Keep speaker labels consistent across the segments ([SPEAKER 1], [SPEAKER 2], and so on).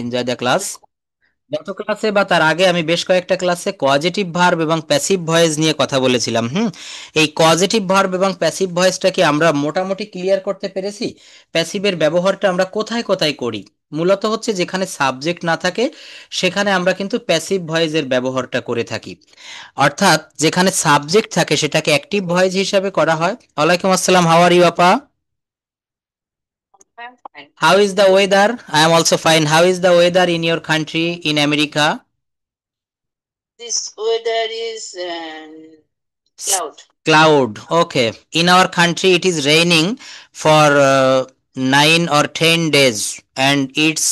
[SPEAKER 1] Enjoy the class. গত ক্লাসে বা তার আগে আমি বেশ কয়েকটা ক্লাসে কজেটিভ ভার্ব এবং প্যাসিভ ভয়েস নিয়ে কথা বলেছিলাম। এই কজেটিভ ভার্ব এবং প্যাসিভ ভয়েসটাকে আমরা মোটামুটি ক্লিয়ার করতে পেরেছি। প্যাসিভের ব্যবহারটা আমরা কোথায় কোথায় করি, মূলত হচ্ছে যেখানে সাবজেক্ট না থাকে সেখানে আমরা কিন্তু প্যাসিভ ভয়েসের ব্যবহারটা করে থাকি। অর্থাৎ যেখানে সাবজেক্ট থাকে সেটাকে অ্যাক্টিভ ভয়েস হিসাবে করা হয়। ওয়ালাইকুম আসসালাম, হাউ আর ইউ আপা?
[SPEAKER 2] I'm fine.
[SPEAKER 1] How is the weather? I am also fine. How is the weather in your country in America?
[SPEAKER 2] This weather is
[SPEAKER 1] S-
[SPEAKER 2] cloud.
[SPEAKER 1] Cloud. Okay. In our country, it is raining for 9 or 10 days, and it's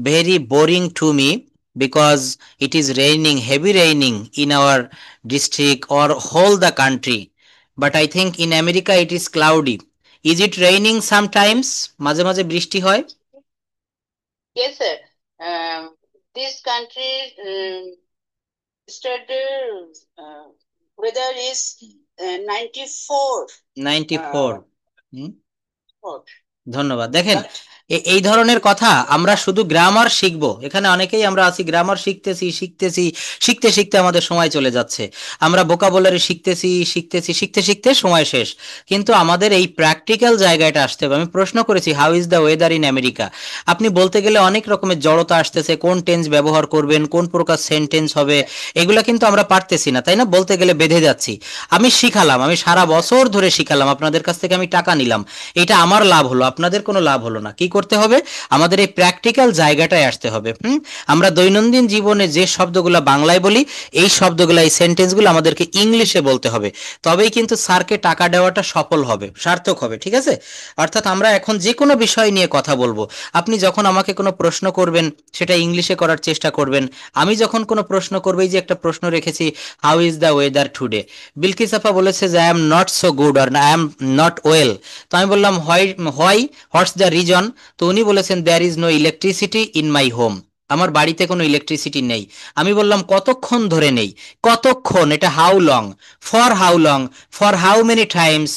[SPEAKER 1] very boring to me because it is raining, heavy raining in our district or whole the country. But I think in America it is cloudy. Is it raining sometimes? মাঝে মাঝে বৃষ্টি হয়?
[SPEAKER 2] Yes, sir. This country yesterday weather is 94.
[SPEAKER 1] 94।
[SPEAKER 2] Uh,
[SPEAKER 1] hmm.
[SPEAKER 2] hot.
[SPEAKER 1] ধন্যবাদ। দেখেন,
[SPEAKER 2] But
[SPEAKER 1] এই ধরনের কথা আমরা শুধু গ্রামার শিখবো, এখানে অনেকেই আমরা আছি গ্রামার শিখতেছি শিখতেছি, শিখতে শিখতে আমাদের সময় চলে যাচ্ছে। আমরা ভোকাবুলারি শিখতেছি শিখতেছি, শিখতে শিখতে সময় শেষ। কিন্তু আমাদের এই প্র্যাকটিক্যাল জায়গাটা আসতে হবে। আমি প্রশ্ন করেছি how is the weather in America. আপনি বলতে গেলে অনেক রকমের জড়তা আসতেছে, কোন টেন্স ব্যবহার করবেন, কোন প্রকার সেন্টেন্স হবে, এগুলা কিন্তু আমরা পারতেছি না, তাই না? বলতে গেলে বেঁধে যাচ্ছি। আমি শিখালাম, আমি সারা বছর ধরে শিখালাম, আপনাদের কাছ থেকে আমি টাকা নিলাম, এটা আমার লাভ হলো, আপনাদের কোনো লাভ হলো না। কি করতে হবে? আমাদের এই প্র্যাকটিক্যাল জায়গাটায় আসতে হবে। আমরা দৈনন্দিন জীবনে যে শব্দগুলো বাংলায় বলি, এই শব্দগুলো, এই সেন্টেন্সগুলো আমাদেরকে ইংলিশে বলতে হবে। তবেই কিন্তু স্যারকে টাকা দেওয়াটা সফল হবে, সার্থক হবে। ঠিক আছে? অর্থাৎ আমরা এখন যে কোনো বিষয় নিয়ে কথা বলবো। আপনি যখন আমাকে কোনো প্রশ্ন করবেন সেটা ইংলিশে করার চেষ্টা করবেন। আমি যখন কোনো প্রশ্ন করবো, এই যে একটা প্রশ্ন রেখেছি, how is the weather today, Bilkis আপা বলেছে যে I am not so good আর আই এম নট ওয়েল। তো আমি বললাম why, why, what's the reason? তো উনি বলেছেন there is no electricity in my home, আমার বাড়িতে কোনো ইলেকট্রিসিটি নেই। আমি বললাম কতক্ষণ ধরে নেই? কতক্ষণ, এটা how long, for how long, for how many Times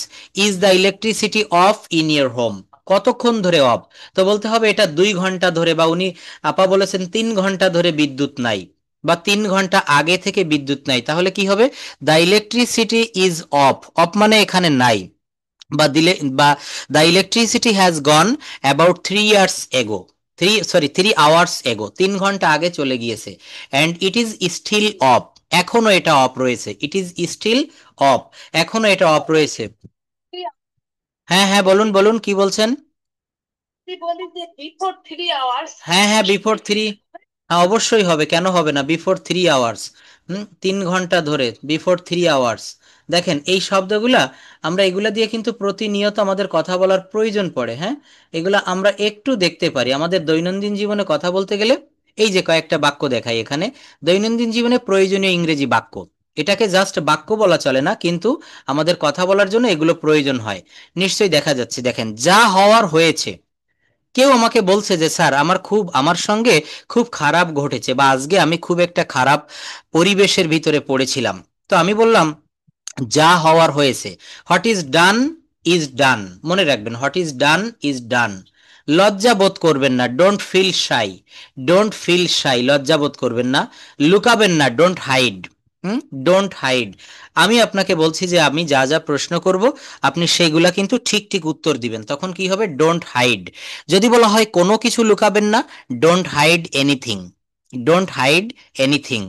[SPEAKER 1] is the electricity of in year home, কতক্ষণ ধরে অফ? তো বলতে হবে এটা 2 ঘন্টা ধরে, বা উনি আপা বলেছেন 3 ঘন্টা ধরে বিদ্যুৎ নাই, বা 3 ঘন্টা আগে থেকে বিদ্যুৎ নাই। তাহলে কি হবে? The electricity is off, off মানে এখানে নাই, বা দিলে, বা the electricity has gone about 3 years ago, 3 hours ago, 3 ঘন্টা আগে চলে গিয়েছে। And it is still off, এখনো এটা অফ রয়েছে। ইট ইজ স্টিল অফ, এখনো এটা অফ রয়েছে। হ্যাঁ হ্যাঁ, বলুন বলুন, কি বলছেন?
[SPEAKER 2] before 3 hours.
[SPEAKER 1] হ্যাঁ হ্যাঁ, বিফোর থ্রি, হ্যাঁ অবশ্যই হবে, কেন হবে না? বিফোর 3 আওয়ার্স, 3 ঘন্টা ধরে, বিফোর 3 আওয়ার্স। দেখেন এই শব্দগুলা, আমরা এগুলা দিয়ে কিন্তু প্রতিনিয়ত আমাদের কথা বলার প্রয়োজন পড়ে। হ্যাঁ, এগুলা আমরা একটু দেখতে পারি আমাদের দৈনন্দিন জীবনে কথা বলতে গেলে। এই যে কয়েকটা বাক্য দেখাই এখানে, দৈনন্দিন জীবনে প্রয়োজনীয় ইংরেজি বাক্য। এটাকে জাস্ট বাক্য বলা চলে না, কিন্তু আমাদের কথা বলার জন্য এগুলো প্রয়োজন হয়। নিশ্চয়ই দেখা যাচ্ছে, দেখেন, যা হওয়ার হয়েছে। কেউ আমাকে বলছে যে স্যার আমার সঙ্গে খুব খারাপ ঘটেছে, বা আজকে আমি খুব একটা খারাপ পরিবেশের ভিতরে পড়েছিলাম। তো আমি বললাম যা হওয়ার হয়েছে, what is done is done. মনে রাখবেন, what is done is done. লজ্জা বোধ করবেন না, don't feel shy, don't feel shy, লজ্জা বোধ করবেন না। লুকাবেন না, ডোন্ট হাইড, ডোন্ট হাইড। আমি আপনাকে বলছি যে আমি যা যা প্রশ্ন করব আপনি সেইগুলা কিন্তু ঠিক ঠিক উত্তর দিবেন, তখন কি হবে? Don't hide. যদি বলা হয় কোনো কিছু লুকাবেন না, don't hide anything, don't hide anything.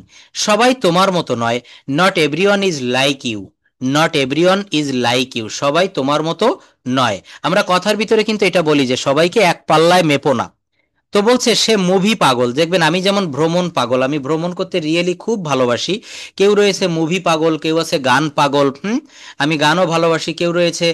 [SPEAKER 1] সবাই তোমার মতো নয়, not everyone is like you, not everyone is like you, সবাই তোমার মতো নয়। আমরা কথার ভিতরে কিন্তু এটা বলি যে সবাইকে এক পাল্লায় মেপো না। তো বলছে সে মুভি পাগল। দেখবেন আমি যেমন ভ্রমণ পাগল, আমি ভ্রমণ করতে রিয়েলি খুব ভালোবাসি। কেউ রয়েছে মুভি পাগল, কেউ আছে গান পাগল। আমি গানও ভালোবাসি। কেউ রয়েছে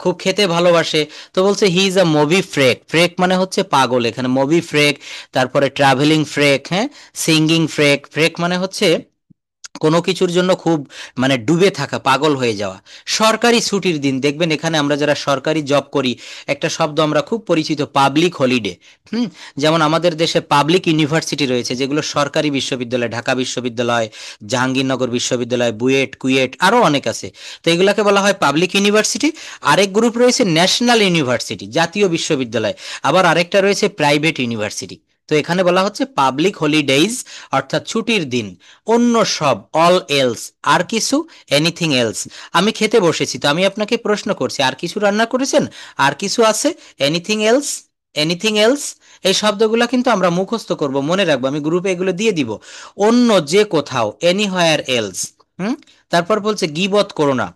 [SPEAKER 1] খুব খেতে ভালোবাসে। তো বলছে হি ইজ আ মুভি ফ্রেক, ফ্রেক মানে হচ্ছে পাগল, এখানে মুভি ফ্রেক। তারপরে ট্রাভেলিং ফ্রেক, হ্যাঁ, সিঙ্গিং ফ্রেক, ফ্রেক মানে হচ্ছে কোনো কিছুর জন্য খুব, মানে ডুবে থাকা, পাগল হয়ে যাওয়া। সরকারি ছুটির দিন, দেখবেন এখানে আমরা যারা সরকারি জব করি, একটা শব্দ আমরা খুব পরিচিত, পাবলিক হলিডে। হুম যেমন আমাদের দেশে পাবলিক ইউনিভার্সিটি রয়েছে যেগুলো সরকারি বিশ্ববিদ্যালয়, ঢাকা বিশ্ববিদ্যালয়, জাহাঙ্গীরনগর বিশ্ববিদ্যালয়, বুয়েট, কুয়েট, আরও অনেক আছে। তো এগুলাকে বলা হয় পাবলিক ইউনিভার্সিটি। আরেক গ্রুপ রয়েছে ন্যাশনাল ইউনিভার্সিটি, জাতীয় বিশ্ববিদ্যালয়। আবার আরেকটা রয়েছে প্রাইভেট ইউনিভার্সিটি। তো এখানে বলা হচ্ছে পাবলিক হলিডেজ অর্থাৎ ছুটির দিন, অন্য সব, অল এলস, আর কিছু, এনিথিং এলস। আমি খেতে বসেছি, তো আমি আপনাকে প্রশ্ন করছি আর কিছু রান্না করেছেন, আর কিছু আছে, এনিথিং এলস, এনিথিং এলস। এই শব্দগুলো কিন্তু আমরা মুখস্থ করব, মনে রাখবো, আমি গ্রুপে এগুলো দিয়ে দিব। অন্য যে কোথাও, এনিহোয়ার এলস। হুম। তারপর বলছে গিবত করো না,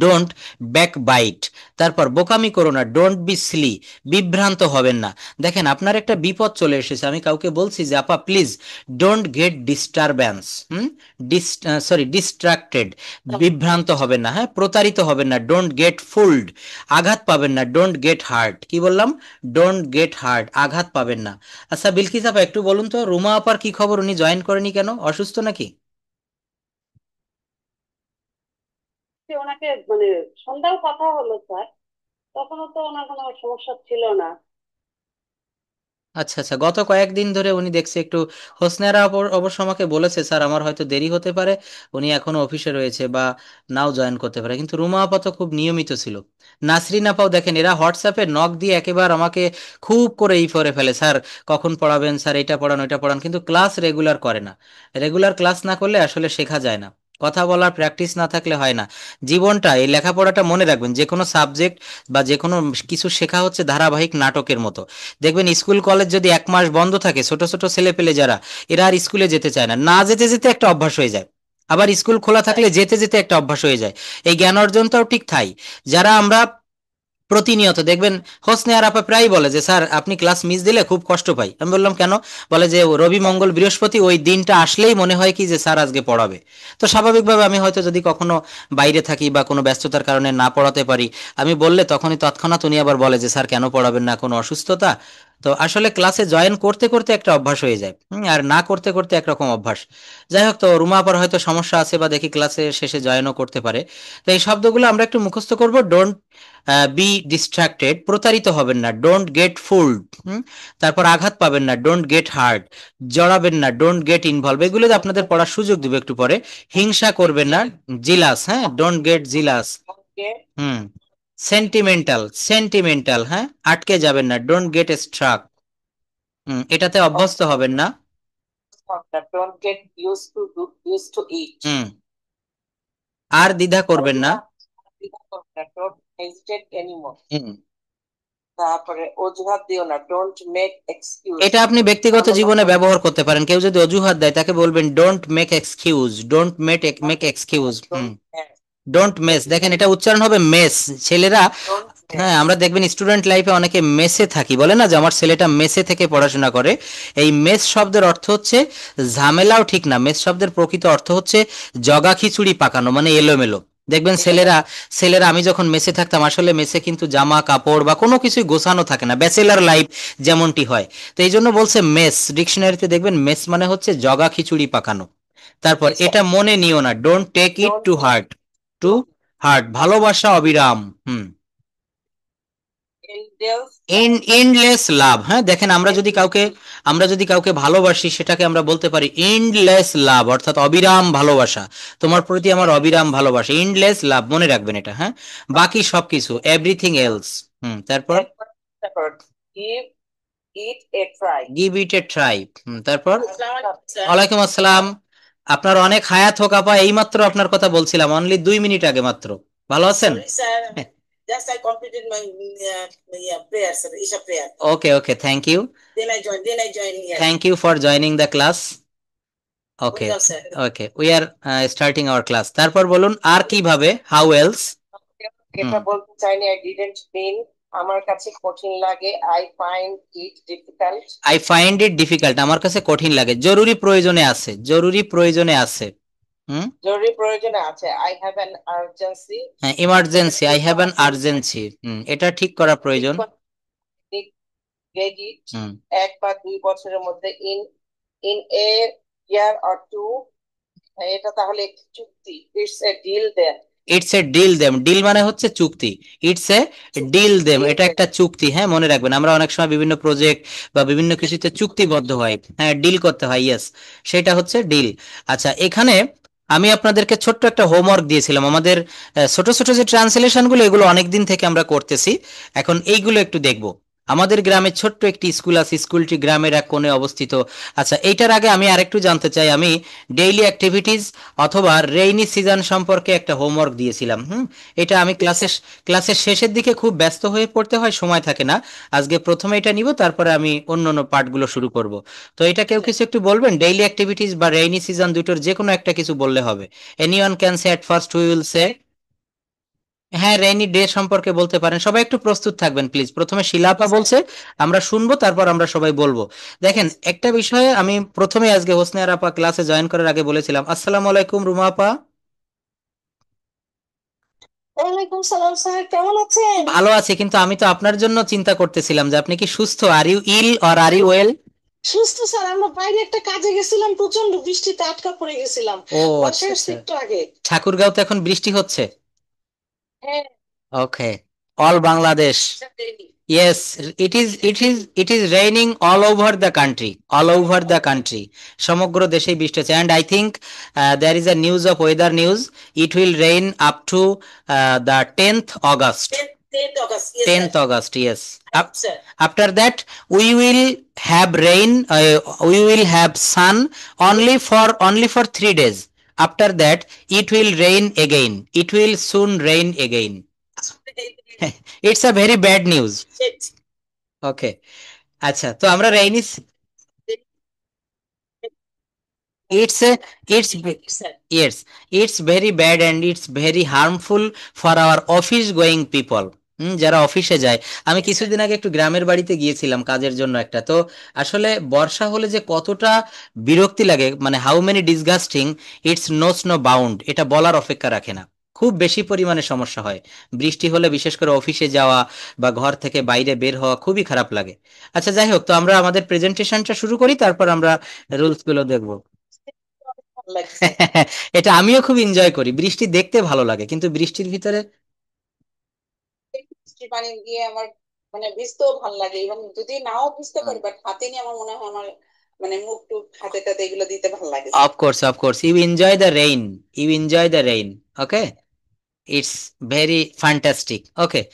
[SPEAKER 1] ডোন্ট ব্যাক বাইট। তারপর বোকামি করো না, ডোন্ট বি সিলি, বিভ্রান্ত হবেন না। দেখেন আপনার একটা বিপদ চলে এসেছে, আমি কাউকে বলছি যে আপা please don't get disturbance, hmm, sorry distracted, বিভ্রান্ত হবেন না, হ্যাঁ, প্রতারিত হবেন না, ডোন্ট গেট ফুলড, আঘাত পাবেন না, ডোন্ট গেট হার্ট, কি বললাম, ডোন্ট গেট হার্ট, আঘাত পাবেন না। আচ্ছা বিলকিস আপা একটু বলুন তো, রুমা আপার কি খবর, উনি জয়েন করেনি কেন, অসুস্থ নাকি?
[SPEAKER 2] ওনাকে মানে সন্ধ্যাও কথা হলো স্যার, তখনও তো ওনার কোনো সমস্যা ছিল না।
[SPEAKER 1] আচ্ছা আচ্ছা, গত কয়েকদিন ধরে উনি দেখছি একটু, হোসনেরা অবশ্য আমাকে বলেছে স্যার আমার হয়তো দেরি হতে পারে, উনি এখনো অফিসে রয়েছে বা নাও জয়েন করতে পারে, কিন্তু রুমা আপা তো খুব নিয়মিত ছিল। নাসরিন আপাও দেখেন, এরা হোয়াটসঅ্যাপে নক দিয়ে একেবারে আমাকে খুব করে করে ফেলে, স্যার কখন পড়াবেন, স্যার এটা পড়ান ওইটা পড়ান, কিন্তু ক্লাস রেগুলার করে না। রেগুলার ক্লাস না করলে আসলে শেখা যায় না, কথা বলার প্র্যাকটিস না থাকলে হয় না। জীবনটা, এই লেখাপড়াটা মনে রাখবেন, যে কোনো সাবজেক্ট বা যে কোনো কিছু শেখা হচ্ছে ধারাবাহিক নাটকের মতো। দেখবেন স্কুল কলেজ যদি 1 মাস বন্ধ থাকে, ছোট ছোট ছেলে পেলে যারা, এরা আর স্কুলে যেতে চায় না, না যেতে যেতে একটা অভ্যাস হয়ে যায়। আবার স্কুল খোলা থাকলে যেতে যেতে একটা অভ্যাস হয়ে যায়। এই জ্ঞান অর্জনটাও ঠিক তাই। যারা আমরা প্রতিনিয়ত দেখবেন, হোসনে আর আপা প্রায় বলে যে স্যার আপনি ক্লাস মিস দিলে খুব কষ্ট পাই, আমি বললাম কেন, বলে যে রবি মঙ্গল বৃহস্পতি ওই দিনটা আসলেই মনে হয় কি যে স্যার আজকে পড়াবে। তো স্বাভাবিকভাবে আমি হয়তো যদি কখনো বাইরে থাকি বা কোনো ব্যস্ততার কারণে না পড়াতে পারি, আমি বললে তখনই তৎক্ষণাৎ উনি আবার বলে যে স্যার কেন পড়াবেন না, কোনো অসুস্থতা। তো আসলে ক্লাসে জয়েন করতে করতে একটা অভ্যাস হয়ে যায়, আর না করতে করতে একরকম অভ্যাস। যাই হোক, তো রুমা আপার হয়তো সমস্যা আছে বা দেখি ক্লাসে শেষে জয়েনও করতে পারে। তো এই শব্দগুলো আমরা একটু মুখস্থ করব। ডোন্ট বি ডিস্ট্রাক্টেড, প্রতারিত হবেন না, ডোন্ট গেট ফুলড। তারপর আঘাত পাবেন না, ডোন্ট গেট হার্ট, জড়াবেন না, ডোন্ট গেট ইনভলভ, এগুলো আপনাদের পড়ার সুযোগ দিব একটু পরে। হিংসা করবেন না, জিলাস, হ্যাঁ, don't get jealous. Hmm. Sentimental, sentimental, হ্যাঁ, আটকে যাবেন না, ডোন্ট গেট স্ট্রাক। হুম, এটাতে অভ্যস্ত হবেন না।
[SPEAKER 2] Don't get used to it.
[SPEAKER 1] Hmm. আর দ্বিধা করবেন না।
[SPEAKER 2] Don't hesitate anymore.
[SPEAKER 1] হুম।
[SPEAKER 2] তারপরে অজুহাত দিও না, ডোন্ট মেক এক্সকিউজ।
[SPEAKER 1] এটা আপনি ব্যক্তিগত জীবনে ব্যবহার করতে পারেন, কেউ যদি অজুহাত দেয় তাকে বলবেন don't make excuse, don't make excuse. Hmm. Don't mess, দেখেন এটা উচ্চারণ হবে মেস। ছেলেরা, হ্যাঁ, আমরা দেখবেন স্টুডেন্ট লাইফে অনেকে মেসে থাকি বলে না, যে আমার ছেলেটা মেসে থেকে পড়াশোনা করে। এই মেস শব্দের অর্থ হচ্ছে ঝামেলাও ঠিক না, মেস শব্দের প্রকৃত অর্থ হচ্ছে জগা খিচুড়ি পাকানো, মানে এলোমেলো। দেখবেন ছেলেরা, আমি যখন মেসে থাকতাম, আসলে মেসে কিন্তু জামা কাপড় বা কোনো কিছুই গোছানো থাকে না, ব্যাচেলার লাইফ যেমনটি হয়। তো এই জন্য বলছে মেস, ডিকশনারিতে দেখবেন মেস মানে হচ্ছে জগা খিচুড়ি পাকানো। তারপর এটা মনে নিও না, don't take it to heart, to heart, ভালোবাসা অবিরাম। হুম। এন্ডলেস লাভ, হ্যাঁ, দেখেন আমরা যদি কাউকে ভালোবাসি, সেটাকে আমরা বলতে পারি এন্ডলেস লাভ, অর্থাৎ অবিরাম ভালোবাসা। তোমার প্রতি আমার অবিরাম ভালোবাসা, এন্ডলেস লাভ, মনে রাখবেন এটা, হ্যাঁ। বাকি সবকিছু, এভরিথিং এলস। হুম। তারপর
[SPEAKER 2] give it a try.
[SPEAKER 1] Give it a try. তারপর ওয়ালাইকুম আসসালাম। আপনার অনেক হায়াত হোক আপা, এইমাত্র আপনার কথা বলছিলাম, অনলি 2 মিনিট আগে মাত্র। ভালো আছেন?
[SPEAKER 2] Just I completed my prayer, sir, Isha prayer.
[SPEAKER 1] Okay okay, thank you.
[SPEAKER 2] Then I joined here.
[SPEAKER 1] Thank you for joining the class. Okay
[SPEAKER 2] Welcome, sir.
[SPEAKER 1] Okay, we are starting our class. তারপর বলুন আর কিভাবে, how else.
[SPEAKER 2] এটা বলতে চাইনি, I didn't mean আমার কাছে কঠিন লাগে, I find it difficult.
[SPEAKER 1] I find it difficult, আমার কাছে কঠিন লাগে, জরুরি প্রয়োজনে আছে, জরুরি প্রয়োজনে আছে। হুম।
[SPEAKER 2] জরুরি প্রয়োজনে আছে, I have an urgency.
[SPEAKER 1] হ্যাঁ, emergency, I have an urgency. Hmm, এটা ঠিক করা প্রয়োজন।
[SPEAKER 2] Get it
[SPEAKER 1] হুম।
[SPEAKER 2] 1 বা 2 বছরের মধ্যে, in a year or two. এটা তাহলে একটি চুক্তি, it's a deal then.
[SPEAKER 1] It's a deal then, deal মানে হচ্ছে চুক্তি, ইটস এ ডিল দেম, এটা একটা চুক্তি, হ্যাঁ, মনে রাখবেন। আমরা অনেক সময় বিভিন্ন প্রজেক্ট বা বিভিন্ন কিছুতে চুক্তিবদ্ধ হয়, হ্যাঁ, ডিল করতে হয়, ইয়েস, সেটা হচ্ছে ডিল। আচ্ছা, এখানে আমি আপনাদেরকে ছোট্ট একটা হোমওয়ার্ক দিয়েছিলাম, আমাদের ছোট ছোট যে ট্রান্সলেশনগুলো, এগুলো অনেক দিন থেকে আমরা করতেছি, এখন এইগুলো একটু দেখব। আমাদের গ্রামে ছোট্ট একটি স্কুল আছে, স্কুলটি গ্রামের এক কোণে অবস্থিত। আচ্ছা, এইটার আগে আমি আরেকটু জানতে চাই, আমি ডেইলি অ্যাক্টিভিটিস অথবা রেইনি সিজন সম্পর্কে একটা হোমওয়ার্ক দিয়েছিলাম। এটা আমি ক্লাসের শেষের দিকে খুব ব্যস্ত হয়ে পড়তে হয়, সময় থাকে না। আজকে প্রথমে এটা নিব, তারপরে আমি অন্য অন্য পার্টগুলো শুরু করব। তো এটা কেউ কিছু একটু বলবেন, ডেইলি অ্যাক্টিভিটিস বা রেইনি সিজন দুটোর যে কোনো একটা কিছু বললে হবে। Anyone can say, at first we will say. হ্যাঁ, রেইনি ডে সম্পর্কে বলতে পারেন। সবাই একটু প্রস্তুত থাকবেন প্লিজ। প্রথমে শিলাপা বলছে, আমরা শুনবো, তারপর আমরা সবাই বলবো। দেখেন, একটা বিষয়ে আমি প্রথমে আজকে হোসনে আপা ক্লাসে জয়েন করার আগে বলেছিলাম, আসসালামু আলাইকুম রুমা আপা।
[SPEAKER 2] ওয়ালাইকুম সালাম স্যার, কেমন আছেন?
[SPEAKER 1] ভালো আছি, কিন্তু আমি তো আপনার জন্য চিন্তা করতেছিলাম যে আপনি কি সুস্থ, are you ill or are you well?
[SPEAKER 2] সুস্থ স্যার, আমরা বাইরে একটা কাজে গেছিলাম, প্রচন্ড বৃষ্টিতে আটকা পড়ে গেছিলাম।
[SPEAKER 1] ও আচ্ছা
[SPEAKER 2] বাসায় আসছি
[SPEAKER 1] আচ্ছা।
[SPEAKER 2] একটু আগে।
[SPEAKER 1] ঠাকুরগাঁওতে এখন বৃষ্টি হচ্ছে?
[SPEAKER 2] হ্যাঁ।
[SPEAKER 1] Okay, all Bangladesh. Yes, it is raining all over the country, all over the country. সমগ্র দেশেই বৃষ্টি হচ্ছে, and I think there is a news of weather news. It will rain up to the 10th August.
[SPEAKER 2] 10th August, yes,
[SPEAKER 1] 10th
[SPEAKER 2] sir.
[SPEAKER 1] August, yes.
[SPEAKER 2] Sir.
[SPEAKER 1] After that, we will have rain. We will have sun only for 3 days. After that, it will rain again. It will soon rain again. It's a very bad news. ওকে, আচ্ছা, তো আমরা rainy, it's a, yes, it's very bad and it's very harmful for our office going people. যারা অফিসে যায়। আমি কিছুদিন আগে একটু গ্রামের বাড়িতে গিয়েছিলাম কাজের জন্য একটা, তো আসলে বর্ষা হলে যে কতটা বিরক্তি লাগে, মানে how many disgusting, it's knows no bound, এটা বলার অপেক্ষা রাখে না। খুব বেশি পরিমাণে সমস্যা হয় বৃষ্টি হলে, বিশেষ করে অফিসে যাওয়া বা ঘর থেকে বাইরে বের হওয়া খুবই খারাপ লাগে। আচ্ছা, যাই হোক, তো আমরা আমাদের প্রেজেন্টেশনটা শুরু করি, তারপর আমরা রুলস গুলো দেখবো।
[SPEAKER 2] ভালো লাগছে।
[SPEAKER 1] এটা আমিও খুব এনজয় করি, বৃষ্টি দেখতে ভালো লাগে, কিন্তু বৃষ্টির ভিতরে
[SPEAKER 2] বৃষ্টির পানি দিয়ে আমার মানে ভিজতেও ভালো লাগে, এবং যদি নাও ভিজতে পারি বাট হাতে নিয়ে আমার মনে হয় আমার মানে মুখ টুক হাতে টাতে এগুলো দিতে ভালো লাগে।
[SPEAKER 1] of course you enjoy the rain, you enjoy the rain. Okay, it's very fantastic. Okay,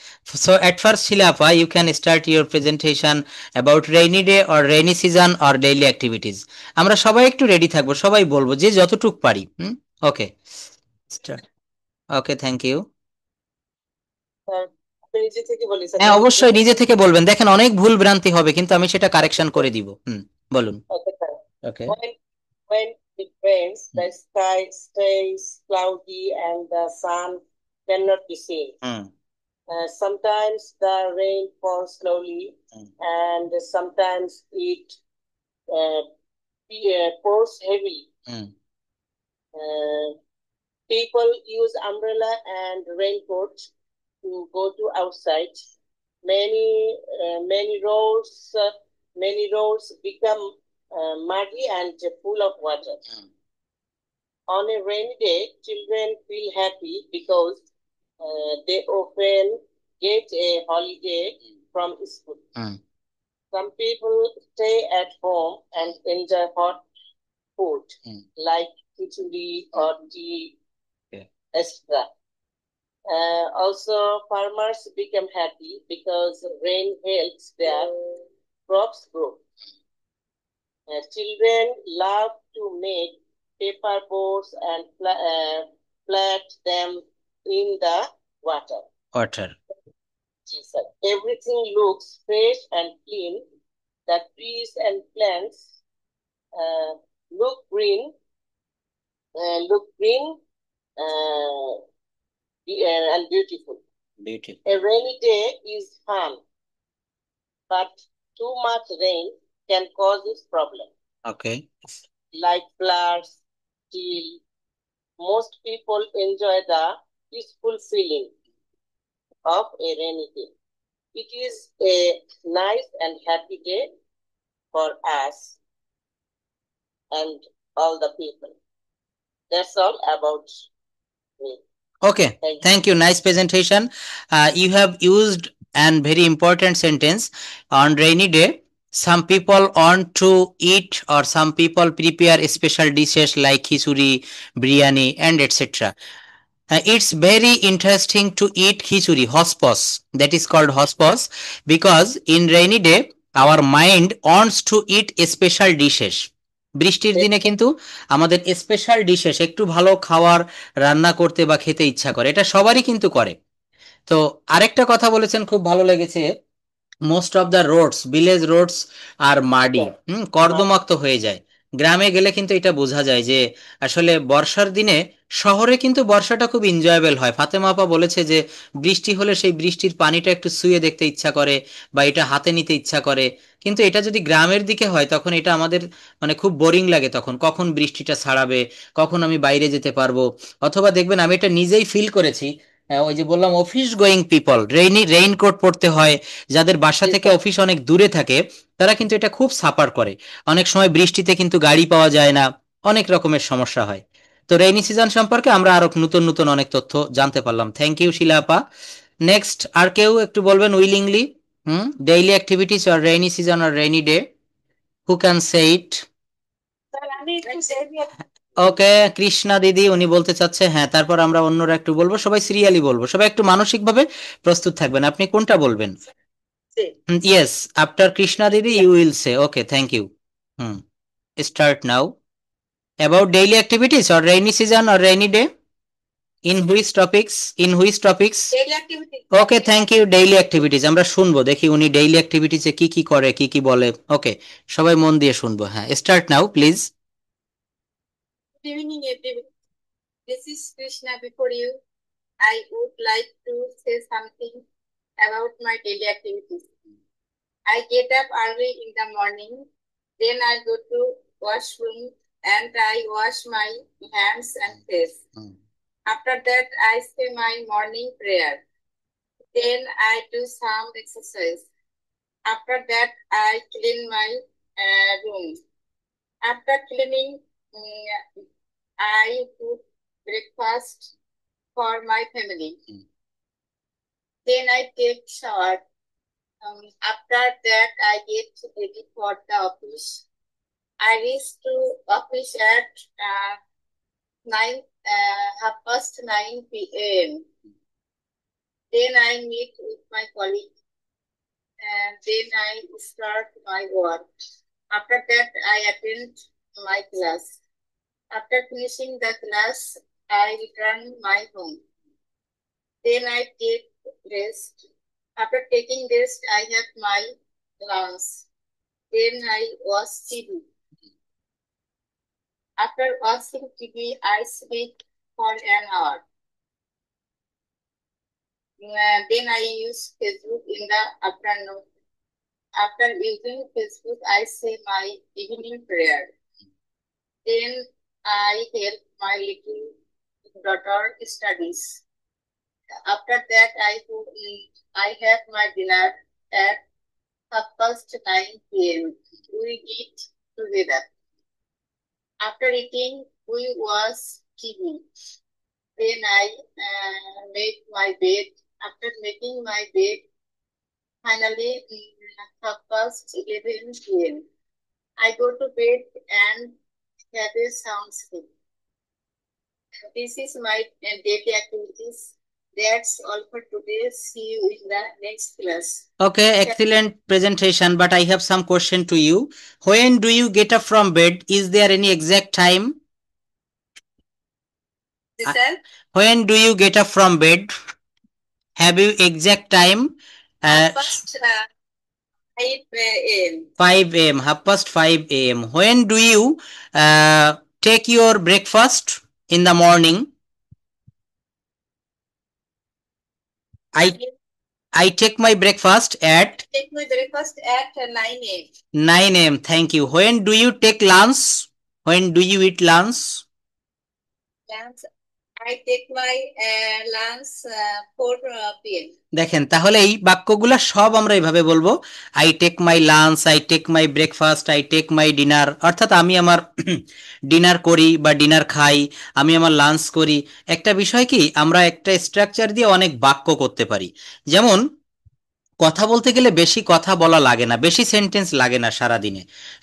[SPEAKER 1] so at first Shilapa, you can start your presentation about rainy day or rainy season or daily activities. আমরা সবাই একটু ready থাকবো, সবাই বলবো যে যতটুক পারি। Okay, start. Okay, thank you.
[SPEAKER 2] Sir, আপনি নিজে থেকে বলি স্যার,
[SPEAKER 1] হ্যাঁ,
[SPEAKER 2] যেমন
[SPEAKER 1] অবশ্যই নিজে থেকে বলবেন। দেখেন, অনেক ভুল ভ্রান্তি হবে, কিন্তু আমি সেটা কারেকশন করে দিব। বলুন।
[SPEAKER 2] Okay sir.
[SPEAKER 1] Okay.
[SPEAKER 2] When it rains, the sky stays cloudy and the sun cannot be seen.
[SPEAKER 1] Hmm
[SPEAKER 2] Sometimes the rain falls slowly,
[SPEAKER 1] hmm
[SPEAKER 2] and sometimes it uh, pours heavily.
[SPEAKER 1] Hmm
[SPEAKER 2] Uh, People use umbrella and raincoat to go to outside. Many roads become muddy and full of water.
[SPEAKER 1] Hmm
[SPEAKER 2] On a rainy day, children feel happy because they often get a holiday from school.
[SPEAKER 1] Hmm
[SPEAKER 2] Some people stay at home and enjoy hot food
[SPEAKER 1] hmm
[SPEAKER 2] like khichdi or tea,
[SPEAKER 1] Okay.
[SPEAKER 2] etc. Also, farmers become happy because rain helps their crops grow. Children love to make paper boats and plant them in the water.
[SPEAKER 1] Water.
[SPEAKER 2] Yes, sir. Everything looks fresh and clean. The trees and plants uh, look green, uh, and beautiful.
[SPEAKER 1] Beautiful.
[SPEAKER 2] A rainy day is fun, but too much rain can cause this problem,
[SPEAKER 1] Okay.
[SPEAKER 2] like floods, till most people enjoy the peaceful feeling of a rainy day. It is a nice and happy day for us and all the people. That's all about me.
[SPEAKER 1] Okay,
[SPEAKER 2] Thank you.
[SPEAKER 1] thank you. Nice presentation. You have used an very important sentence. On rainy day, some people want to eat or some people prepare special dishes like khichuri, biryani, and etc. It's very interesting to eat khichuri, hospos. That is called hospos because in rainy day our mind wants to eat special dishes. বৃষ্টির দিনে কিন্তু আমাদের special dishes একটু ভালো খাওয়ার রান্না করতে বা খেতে ইচ্ছা করে, এটা সবারই কিন্তু করে। তো আরেকটা কথা বলেছেন, খুব ভালো লেগেছে, most of the roads, village roads আর মাডি, কর্দমাক্ত হয়ে যায়। গ্রামে গেলে কিন্তু এটা বোঝা যায় যে আসলে বর্ষার দিনে শহরে কিন্তু বর্ষাটা খুব এনজয়েবল হয়। ফাতেমা আপা বলেছে যে বৃষ্টি হলে সেই বৃষ্টির পানিটা একটু শুয়ে দেখতে ইচ্ছা করে বা এটা হাতে নিতে ইচ্ছা করে, কিন্তু এটা যদি গ্রামের দিকে হয় তখন এটা আমাদের মানে খুব বোরিং লাগে, তখন কখন বৃষ্টিটা ছাড়াবে, কখন আমি বাইরে যেতে পারবো। অথবা দেখবেন আমি এটা নিজেই ফিল করেছি, ওই যে বললাম অফিস গোয়িং পিপল রেইনকোট পরতে হয়, যাদের বাসা থেকে অফিস অনেক দূরে থাকে তারা কিন্তু এটা খুব সাফার করে। অনেক সময় বৃষ্টিতে কিন্তু গাড়ি পাওয়া যায় না, অনেক রকমের সমস্যা হয়। তো রেইনি সিজন সম্পর্কে আমরা আরো নতুন নতুন অনেক তথ্য জানতে পারলাম। থ্যাংক ইউ শিলা আপা। নেক্সট আর কেউ একটু বলবেন willingly? Daily activities or rainy season or rainy day, who can say it? Okay, Krishna দিদি উনি বলতে চাচ্ছে, হ্যাঁ, তারপর আমরা অন্যরা একটু বলবো, সবাই সিরিয়ালি বলবো, সবাই একটু মানসিকভাবে প্রস্তুত থাকবেন। আপনি কোনটা বলবেন? ইয়েস, আফটার কৃষ্ণা দিদি you will say. Okay, thank you. Hmm, start now. About daily activities or rainy season or rainy day, in which topics, in which topics? Okay, thank you. Daily activities আমরা শুনবো, দেখি উনি daily অ্যাক্টিভিটিসে কি কি করে, কি কি বলে। ওকে, সবাই মন দিয়ে শুনবো। হ্যাঁ, start now please.
[SPEAKER 3] Good evening, everyone. This is Krishna before you. I would like to say something about my daily activities. I get up early in the morning, then I go to washroom and I wash my hands and face. After that, I say my morning prayer. Then I do some exercise. After that, I clean my room. After cleaning, I cook breakfast for my family. Then I take shower. After that, I get ready for the office. I reach to office at 9:30 p.m. Then I meet with my colleague. And then I start my work. After that, I attend my class. After finishing the class, I return my home. Then I take rest. After taking rest, I have my lunch. Then I watch TV. After watching TV, I sleep for an hour. Then I use Facebook in the afternoon. After using Facebook, I say my evening prayer. Then I help my little daughter studies. After that, I have my dinner at 9:30 p.m. We eat together. After eating, we watch TV. Then I make my bed. After making my bed, finally, 11:30 p.m. I go to bed and have a sound sleep. This is my daily activities. That's all for today. See you in the next class.
[SPEAKER 1] Okay, excellent presentation, but I have some question to you. When do you get up from bed? Is there any exact time?
[SPEAKER 3] Sir?
[SPEAKER 1] When do you get up from bed? Have you exact time?
[SPEAKER 3] First, 5 a.m.
[SPEAKER 1] 5 a.m. 5:30 a.m. When do you take your breakfast in the morning? I take my breakfast at
[SPEAKER 3] Take my breakfast at 9 a.m.
[SPEAKER 1] 9 a.m. Thank you. When do you take lunch? When do you eat lunch?
[SPEAKER 3] Lunch. I take my lunch 4 p.m.
[SPEAKER 1] দেখেন, তাহলে এই বাক্যগুলা সব আমরা এইভাবে বলবো, I take my lunch, I take my breakfast, I take my dinner, অর্থাৎ আমি আমার ডিনার করি বা ডিনার খাই, আমি আমার লাঞ্চ করি। একটা বিষয় কি, আমরা একটা স্ট্রাকচার দিয়ে অনেক বাক্য করতে পারি। যেমন কথা বলতে গেলে বেশি কথা বলা লাগে না, বেশি সেন্টেন্স লাগে না সারাদিনে।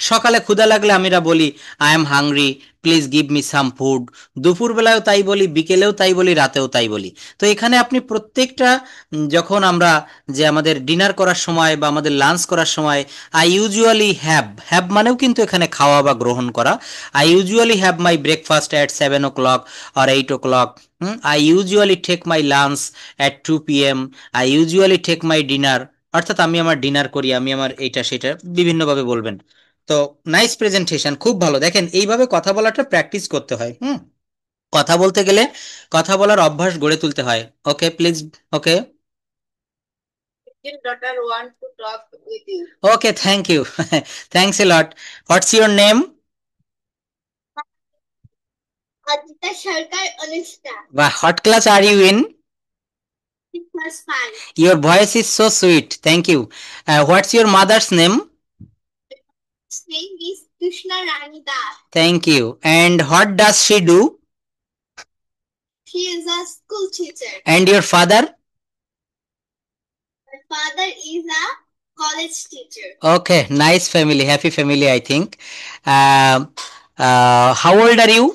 [SPEAKER 1] সকালে ক্ষুধা লাগলে আমরা বলি I am hungry, please give me some food. দুপুরবেলাও তাই বলি, বিকেলেও তাই বলি, রাতেও তাই বলি। তো এখানে আপনি প্রত্যেকটা যখন আমরা যে আমাদের ডিনার করার সময় বা আমাদের লাঞ্চ করার সময় আই ইউজুয়ালি হ্যাভ মানেও কিন্তু এখানে খাওয়া বা গ্রহণ করা। I usually have my breakfast at 7 o'clock or 8 o'clock। I usually take my lunch at 2 p.m। I usually take my dinner, অর্থাৎ আমি আমার ডিনার করি, আমি আমার এইটা সেটা বিভিন্নভাবে বলবেন। তো নাইস প্রেজেন্টেশন, খুব ভালো। দেখেন এইভাবে কথা বলাটা প্র্যাকটিস করতে হয়। কথা বলতে গেলে কথা বলার অভ্যাস গড়ে তুলতে হয়। Okay please. Okay
[SPEAKER 3] Little daughter want to talk with you.
[SPEAKER 1] Okay, thank you. Thanks a lot. What's your name?
[SPEAKER 3] Adita Sarkar Anushka.
[SPEAKER 1] What class are you in?
[SPEAKER 3] Class 5.
[SPEAKER 1] Your voice is so sweet. Thank you. What's your mother's name?
[SPEAKER 3] His name is Krishna Rani Das.
[SPEAKER 1] Thank you. And what does she do?
[SPEAKER 3] She is a school teacher.
[SPEAKER 1] And your father?
[SPEAKER 3] My father is a college teacher.
[SPEAKER 1] Okay, nice family, happy family, I think. How old are you?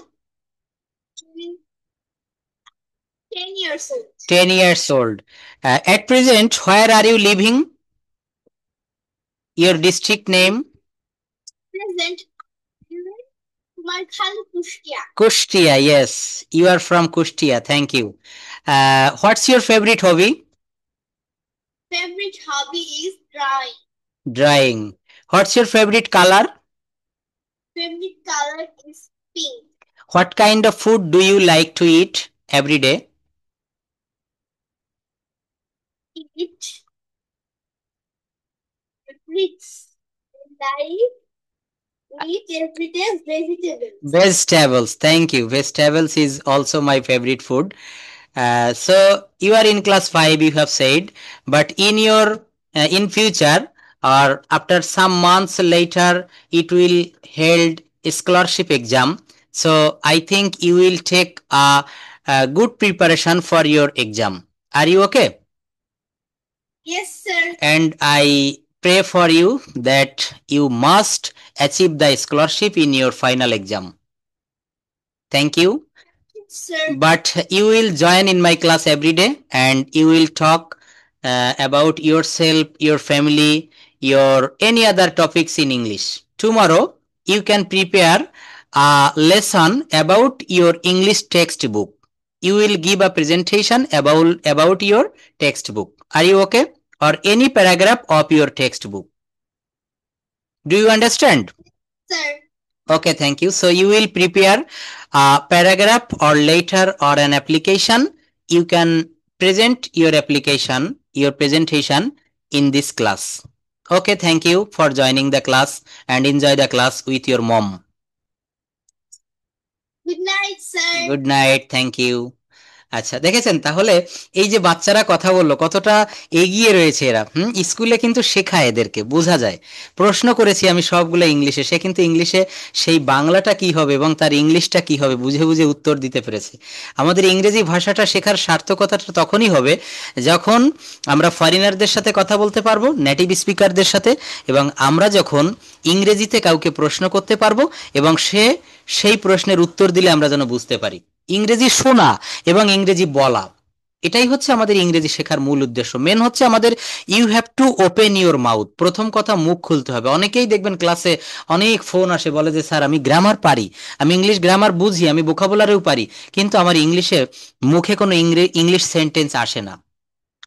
[SPEAKER 3] 10 years old.
[SPEAKER 1] 10 years old. At present, where are you living? Your district name?
[SPEAKER 3] Present Kumarkhal Kushtia.
[SPEAKER 1] Kushtia, yes. You are from Kushtia. Thank you. What's your favorite hobby?
[SPEAKER 3] Favorite hobby is drawing.
[SPEAKER 1] Drawing. What's your favorite color?
[SPEAKER 3] Favorite color is pink.
[SPEAKER 1] What kind of food do you like to eat every day?
[SPEAKER 3] Eat fruits. Like eat everyday vegetables.
[SPEAKER 1] Vegetables. Thank you. Vegetables is also my favorite food. So you are in class 5, you have said, but in your in future or after some months later it will held a scholarship exam. So I think you will take a good preparation for your exam. Are you okay?
[SPEAKER 3] Yes, sir.
[SPEAKER 1] And I pray for you that you must achieve the scholarship in your final exam. Thank you.
[SPEAKER 3] Sir.
[SPEAKER 1] But you will join in my class every day and you will talk about yourself, your family, your any other topics in English. Tomorrow you can prepare a lesson about your English textbook. You will give a presentation about your textbook. Are you okay? Or any paragraph of your textbook. Do you understand?
[SPEAKER 3] Sir.
[SPEAKER 1] Okay, thank you. So you will prepare a paragraph or letter or an application. You can present your application, your presentation in this class. Okay, thank you for joining the class and enjoy the class with your mom.
[SPEAKER 3] Good night, sir.
[SPEAKER 1] Good night, thank you. আচ্ছা, দেখেছেন তাহলে এই যে বাচ্চারা কথা বললো কতটা এগিয়ে রয়েছে এরা। স্কুলে কিন্তু শেখায়, এদেরকে বোঝা যায়। প্রশ্ন করেছি আমি সবগুলো ইংলিশে, সে কিন্তু ইংলিশে সেই বাংলাটা কি হবে এবং তার ইংলিশটা কি হবে বুঝে বুঝে উত্তর দিতে পেরেছে। আমাদের ইংরেজি ভাষাটা শেখার সার্থকতাটা তখনই হবে যখন আমরা ফরেনারদের সাথে কথা বলতে পারবো, নেটিভ স্পিকারদের সাথে, এবং আমরা যখন ইংরেজিতে কাউকে প্রশ্ন করতে পারবো এবং সে সেই প্রশ্নের উত্তর দিলে আমরা যেন বুঝতে পারি। ইংরেজি শোনা এবং ইংরেজি বলা, এটাই হচ্ছে আমাদের ইংরেজি শেখার মূল উদ্দেশ্য। মেন হচ্ছে আমাদের you have to open your mouth. প্রথম কথা মুখ খুলতে হবে। অনেকেই দেখবেন ক্লাসে অনেক ফোন আসে, বলে যে স্যার আমি গ্রামার পারি, আমি ইংলিশ গ্রামার বুঝি, আমি ভোকাবুলারিও পারি, কিন্তু আমার ইংলিশে মুখে কোনো ইংলিশ সেন্টেন্স আসে না।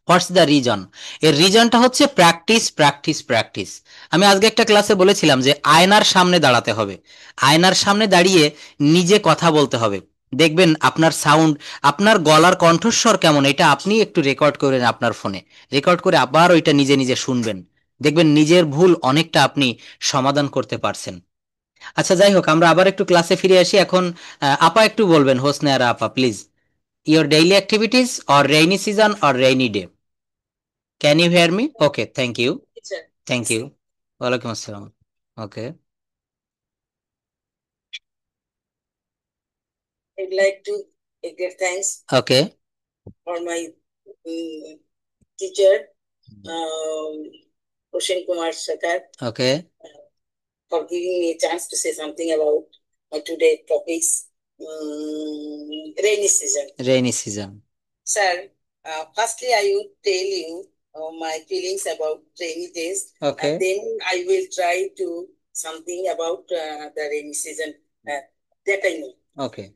[SPEAKER 1] হোয়াটস দ্য রিজন? এর রিজনটা হচ্ছে প্র্যাকটিস প্র্যাকটিস প্র্যাকটিস। আমি আজকে একটা ক্লাসে বলেছিলাম যে আয়নার সামনে দাঁড়াতে হবে, আয়নার সামনে দাঁড়িয়ে নিজে কথা বলতে হবে। দেখবেন আপনার সাউন্ড, আপনার গলার কণ্ঠস্বর কেমন, এটা আপনি একটু রেকর্ড করেন আপনার ফোনে, রেকর্ড করে আবার ওইটা নিজে নিজে শুনবেন। দেখবেন নিজের ভুল অনেকটা আপনি সমাধান করতে পারছেন। আচ্ছা, যাই হোক, আমরা আবার একটু ক্লাসে ফিরে আসি। এখন আপা একটু বলবেন, হোসনে আরা আপা please, your daily activities or rainy season or rainy day. Can you hear me? Okay, thank you.
[SPEAKER 2] Teacher.
[SPEAKER 1] Thank you. Walaikum assalam. Okay.
[SPEAKER 2] I'd like to give thanks
[SPEAKER 1] Okay.
[SPEAKER 2] for my teacher, Hoshin Kumar Shakar,
[SPEAKER 1] Okay.
[SPEAKER 2] for giving me a chance to say something about Today topics rainy season.
[SPEAKER 1] Rainy season.
[SPEAKER 2] Sir, firstly I would tell you my feelings about rainy days.
[SPEAKER 1] Okay.
[SPEAKER 2] And then I will try to something about the rainy season that I know.
[SPEAKER 1] Okay.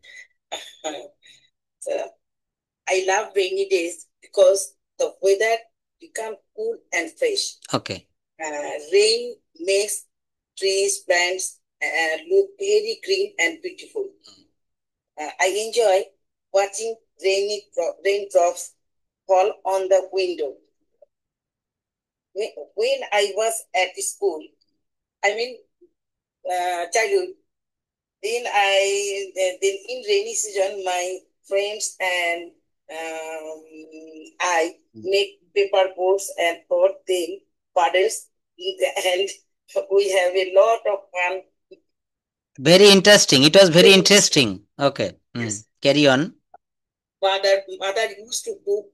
[SPEAKER 2] So, I love rainy days because the weather becomes cool and fresh.
[SPEAKER 1] Okay.
[SPEAKER 2] Rain makes trees, plants look very green and beautiful. I enjoy watching raindrops fall on the window. When I was at the school, I mean childhood, then in rainy season, my friends and I make paper boats and put them puddles, and we have a lot of fun.
[SPEAKER 1] Very interesting. It was very interesting. Okay.
[SPEAKER 2] Yes.
[SPEAKER 1] Carry on.
[SPEAKER 2] Mother used to cook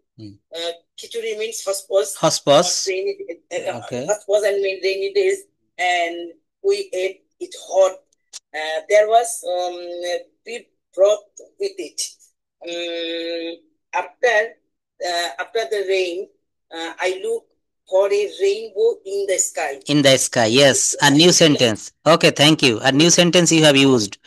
[SPEAKER 2] khichuri means hospos.
[SPEAKER 1] Hospos.
[SPEAKER 2] Okay. Hospos and mean rainy days, and we ate it hot. There was beef broth with it. After the rain, I look for a rainbow in the sky.
[SPEAKER 1] In the sky, yes. A new sentence. Okay, thank you. A new sentence you have used.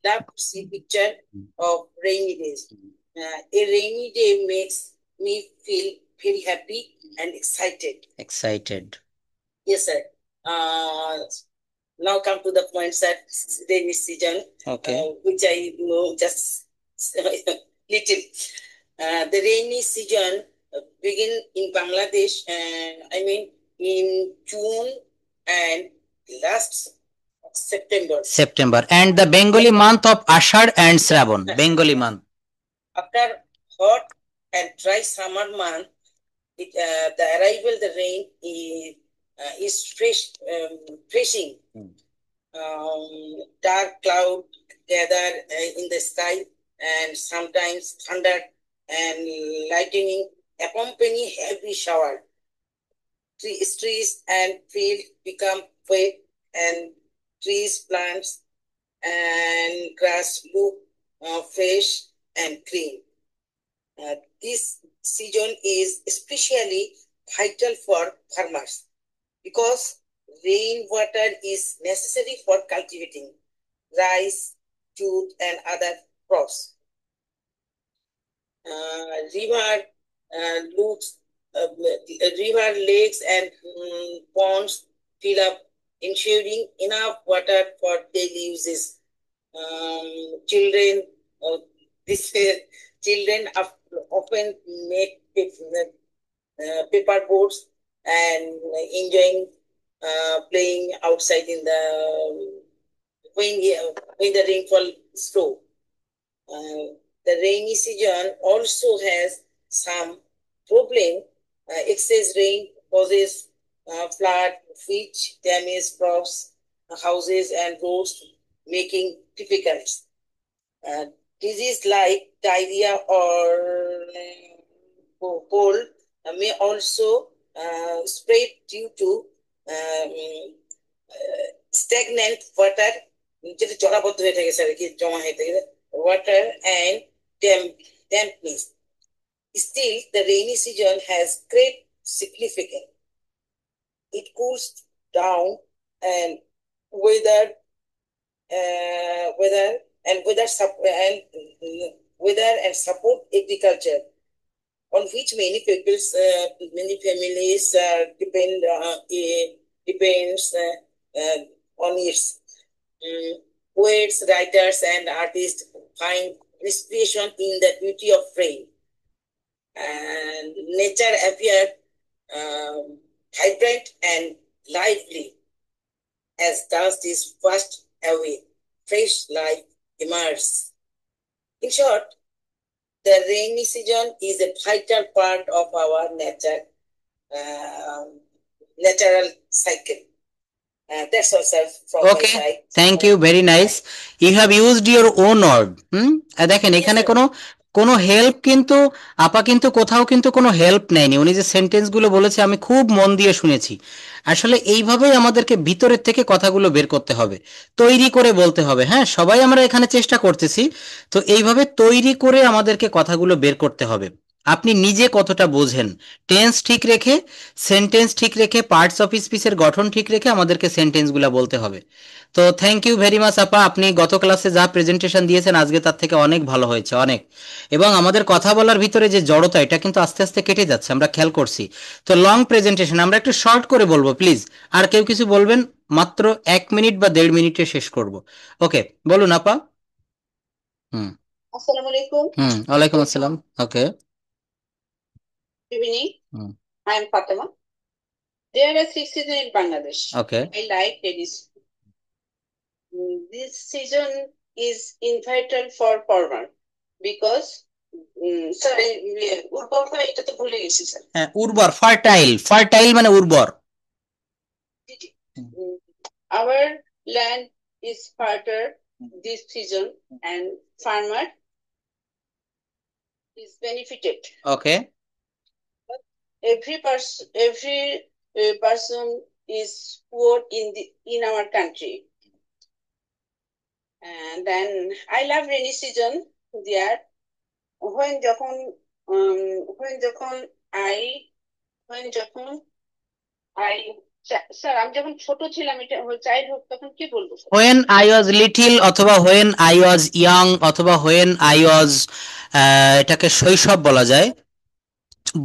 [SPEAKER 2] Love to see picture of rainy days. A rainy day makes me feel very happy and excited.
[SPEAKER 1] Excited.
[SPEAKER 2] Yes, sir. Now come to the points at rainy season,
[SPEAKER 1] Okay.
[SPEAKER 2] which I know just little. The rainy season begin in Bangladesh, and I mean in June and last September.
[SPEAKER 1] September. And the Bengali month of Ashar and Shravan. Bengali month.
[SPEAKER 2] After hot and dry summer month, the arrival, the rain is freshing. Dark cloud gather in the sky, and sometimes thunder and lightning accompany heavy shower. Trees and fields become wet, and trees, plants, and grass look fresh and green. This season is especially vital for farmers because rainwater is necessary for cultivating rice, jute, and other crops. River, lakes, and ponds fill up, ensuring enough water for daily uses. Children often make paper boats and enjoying playing outside in the when the rainfall is slow. The rainy season also has some problem. Excess rain causes flood, which damage crops, houses, and roads, making difficult. Disease like diarrhea or cold may also spread due to stagnant water, water and dampness. Still, the rainy season has great significance. It cools down and weather and support agriculture, on which many families depends on its. Poets, writers, and artists find inspiration in the beauty of rain, and nature appeared vibrant and lively as dust is washed away, fresh life emerges. In short, the rainy season is a vital part of our natural cycle. That's all, sir, from my
[SPEAKER 1] Okay,
[SPEAKER 2] side.
[SPEAKER 1] thank you, very nice. You have used your own word. দেখেন এখানে কোনো কোনো help কিন্তু আপা কিন্তু কোথাও কিন্তু কোনো হেল্প নেয়নি। উনি যে সেন্টেন্সগুলো বলেছে আমি খুব মন দিয়ে শুনেছি। আসলে এইভাবেই আমাদেরকে ভিতরের থেকে কথাগুলো বের করতে হবে, তৈরি করে বলতে হবে। হ্যাঁ, সবাই আমরা এখানে চেষ্টা করতেছি, তো এইভাবে তৈরি করে আমাদেরকে কথাগুলো বের করতে হবে। আপনি নিজে কতটা বোঝেন, টেন্স ঠিক রেখে, সেন্টেন্স ঠিক রেখে, পার্টস অফ স্পিচের গঠন ঠিক রেখে আমাদেরকে সেন্টেন্সগুলো বলতে হবে। তো থ্যাংক ইউ ভেরি মাচ আপা, আপনি গত ক্লাসে যা প্রেজেন্টেশন দিয়েছেন আজকে তার থেকে অনেক ভালো হয়েছে, অনেক। এবং আমাদের কথা বলার ভিতরে যে জড়তা, এটা কিন্তু আস্তে আস্তে কেটে যাচ্ছে, আমরা খেয়াল করছি। তো লং প্রেজেন্টেশন আমরা একটু শর্ট করে বলবো প্লিজ। আর কেউ কিছু বলবেন? মাত্র 1 মিনিট বা 1.5 মিনিটে শেষ করব। ওকে, বলুন আপা। হুম।
[SPEAKER 3] আসসালামু আলাইকুম।
[SPEAKER 1] ওয়ালাইকুম আসসালাম। ওকে।
[SPEAKER 3] Evening.
[SPEAKER 1] Hmm.
[SPEAKER 3] I am Fatima. There are 6 seasons in Bangladesh.
[SPEAKER 1] Okay.
[SPEAKER 3] I like ladies. This season is vital for farmer because sorry, উর্বর হয় এটা তো ভুলে গেছি স্যার।
[SPEAKER 1] হ্যাঁ, উর্বর, ফার্টাইল, ফার্টাইল মানে উর্বর।
[SPEAKER 3] Our land is fertile this season and farmer is benefited.
[SPEAKER 1] Okay.
[SPEAKER 3] Every person is poor in our country. And then I love rainy season there. When যখন when যখন I when যখন I sir আমি যখন ছোট ছিলাম, এটা childhood, তখন কি বলবো sir?
[SPEAKER 1] when I was little অথবা when I was young অথবা when I was এটাকে শৈশব বলা যায়।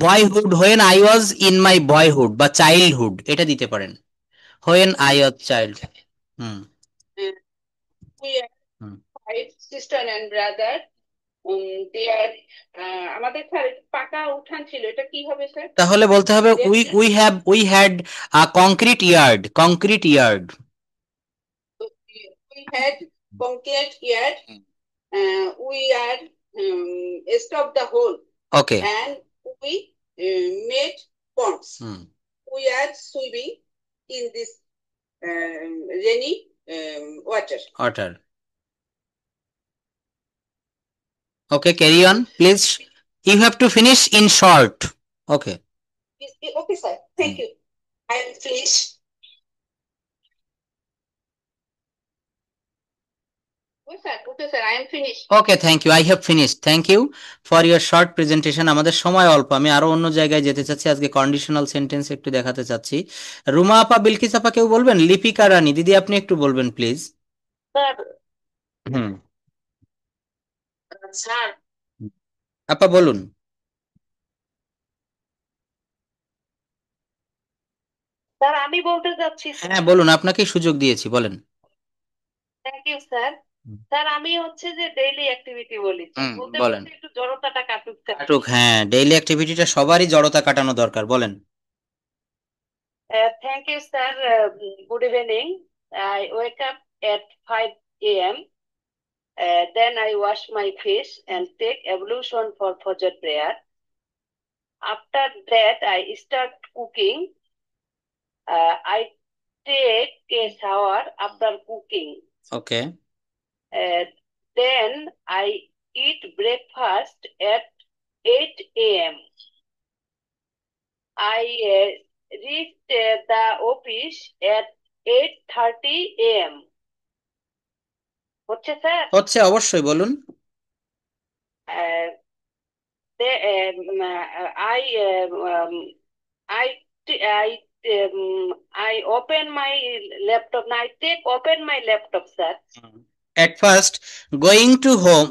[SPEAKER 1] Boyhood, when I was in my boyhood বা চাইল্ডহুড এটা দিতে পারেন। when I was child। Hmm.
[SPEAKER 3] We are
[SPEAKER 1] hmm.
[SPEAKER 3] 5 sister and brother. They are আমাদের স্যার পাকা উঠান ছিল, এটা কি হবে স্যার?
[SPEAKER 1] তাহলে বলতে হবে we had a concrete yard, concrete yard।
[SPEAKER 3] We had concrete yard. We are stopped the hole.
[SPEAKER 1] Okay.
[SPEAKER 3] And we made ponds. We are swimming in this rainy water.
[SPEAKER 1] Okay, carry on please. You have to finish in short. Okay.
[SPEAKER 3] Okay sir, thank you. I will finish. Okay sir, I am finished.
[SPEAKER 1] Okay, thank you. I have finished. Thank you for your short presentation. আমাদের সময় অল্প, আমি আরো অন্য জায়গায় যেতে চাচ্ছি, আজকে কন্ডিশনাল সেন্টেন্স একটু দেখাতে চাচ্ছি। রুমা আপা, বিলকিস আপা কেউ বলবেন? লিপিকা রানী দিদি আপনি একটু বলবেন প্লিজ।
[SPEAKER 2] Sir
[SPEAKER 1] hmm.
[SPEAKER 2] স্যার
[SPEAKER 1] আপা বলুন।
[SPEAKER 2] স্যার আমি বলতে যাচ্ছি।
[SPEAKER 1] হ্যাঁ বলুন, আপনাকে সুযোগ দিয়েছি, বলেন।
[SPEAKER 2] Thank you sir. স্যার আমি হচ্ছে যে ডেইলি অ্যাক্টিভিটি বলেছি, বলতে
[SPEAKER 1] বলেন।
[SPEAKER 2] বলতে একটু জড়তাটা কাটুক স্যার।
[SPEAKER 1] কাটুক, হ্যাঁ, ডেইলি অ্যাক্টিভিটিটা সবারই জড়তা কাটানো দরকার, বলেন।
[SPEAKER 2] Thank you sir. Good evening. I wake up at 5 a.m. Then I wash my face and take ablution for Fajr prayer. After that, I start cooking. I take a shower after cooking.
[SPEAKER 1] Okay.
[SPEAKER 2] Then I eat breakfast at 8 a.m. I reach the office at 8:30 a.m. হচ্ছে sir?
[SPEAKER 1] হচ্ছে, অবশ্যই বলুন।
[SPEAKER 2] Uh, I I I open my laptop. Now I take open my laptop, sir.
[SPEAKER 1] At first, going to home,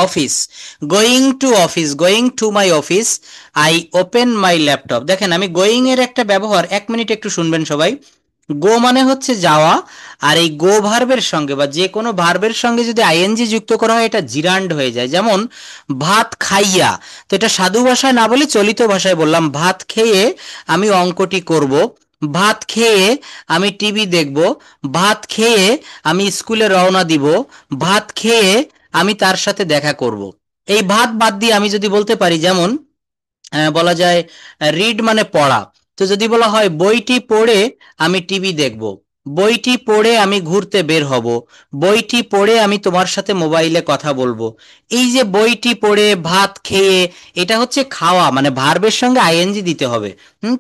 [SPEAKER 1] office, going to my office, I open my laptop। দেখেন, আমি going এর একটা ব্যবহার 1 minute একটু শুনবেন সবাই। গো মানে হচ্ছে যাওয়া, আর এই গো ভার্বের সঙ্গে বা যে কোনো ভার্বের সঙ্গে যদি আইএনজি যুক্ত করা হয় এটা জিরান্ড হয়ে যায়। যেমন ভাত খাইয়া, তো এটা সাধু ভাষায় না বলে চলিত ভাষায় বললাম। ভাত খেয়ে আমি অঙ্কটি করব, ভাত খেয়ে আমি টিভি দেখব, ভাত খেয়ে আমি স্কুলে রওনা দিব, ভাত খেয়ে আমি তার সাথে দেখা করব। এই ভাত বাদ দিয়ে আমি যদি বলতে পারি, যেমন বলা যায় রিড মানে পড়া, তো যদি বলা হয় বইটি পড়ে আমি টিভি দেখব, বইটি পড়ে আমি ঘুরতে বের হব, বইটি পড়ে আমি তোমার সাথে মোবাইলে কথা বলবো। এই যে বইটি পড়ে, ভাত খেয়ে, এটা হচ্ছে খাওয়া, মানে ভার্বের সঙ্গে আইএনজি দিতে হবে।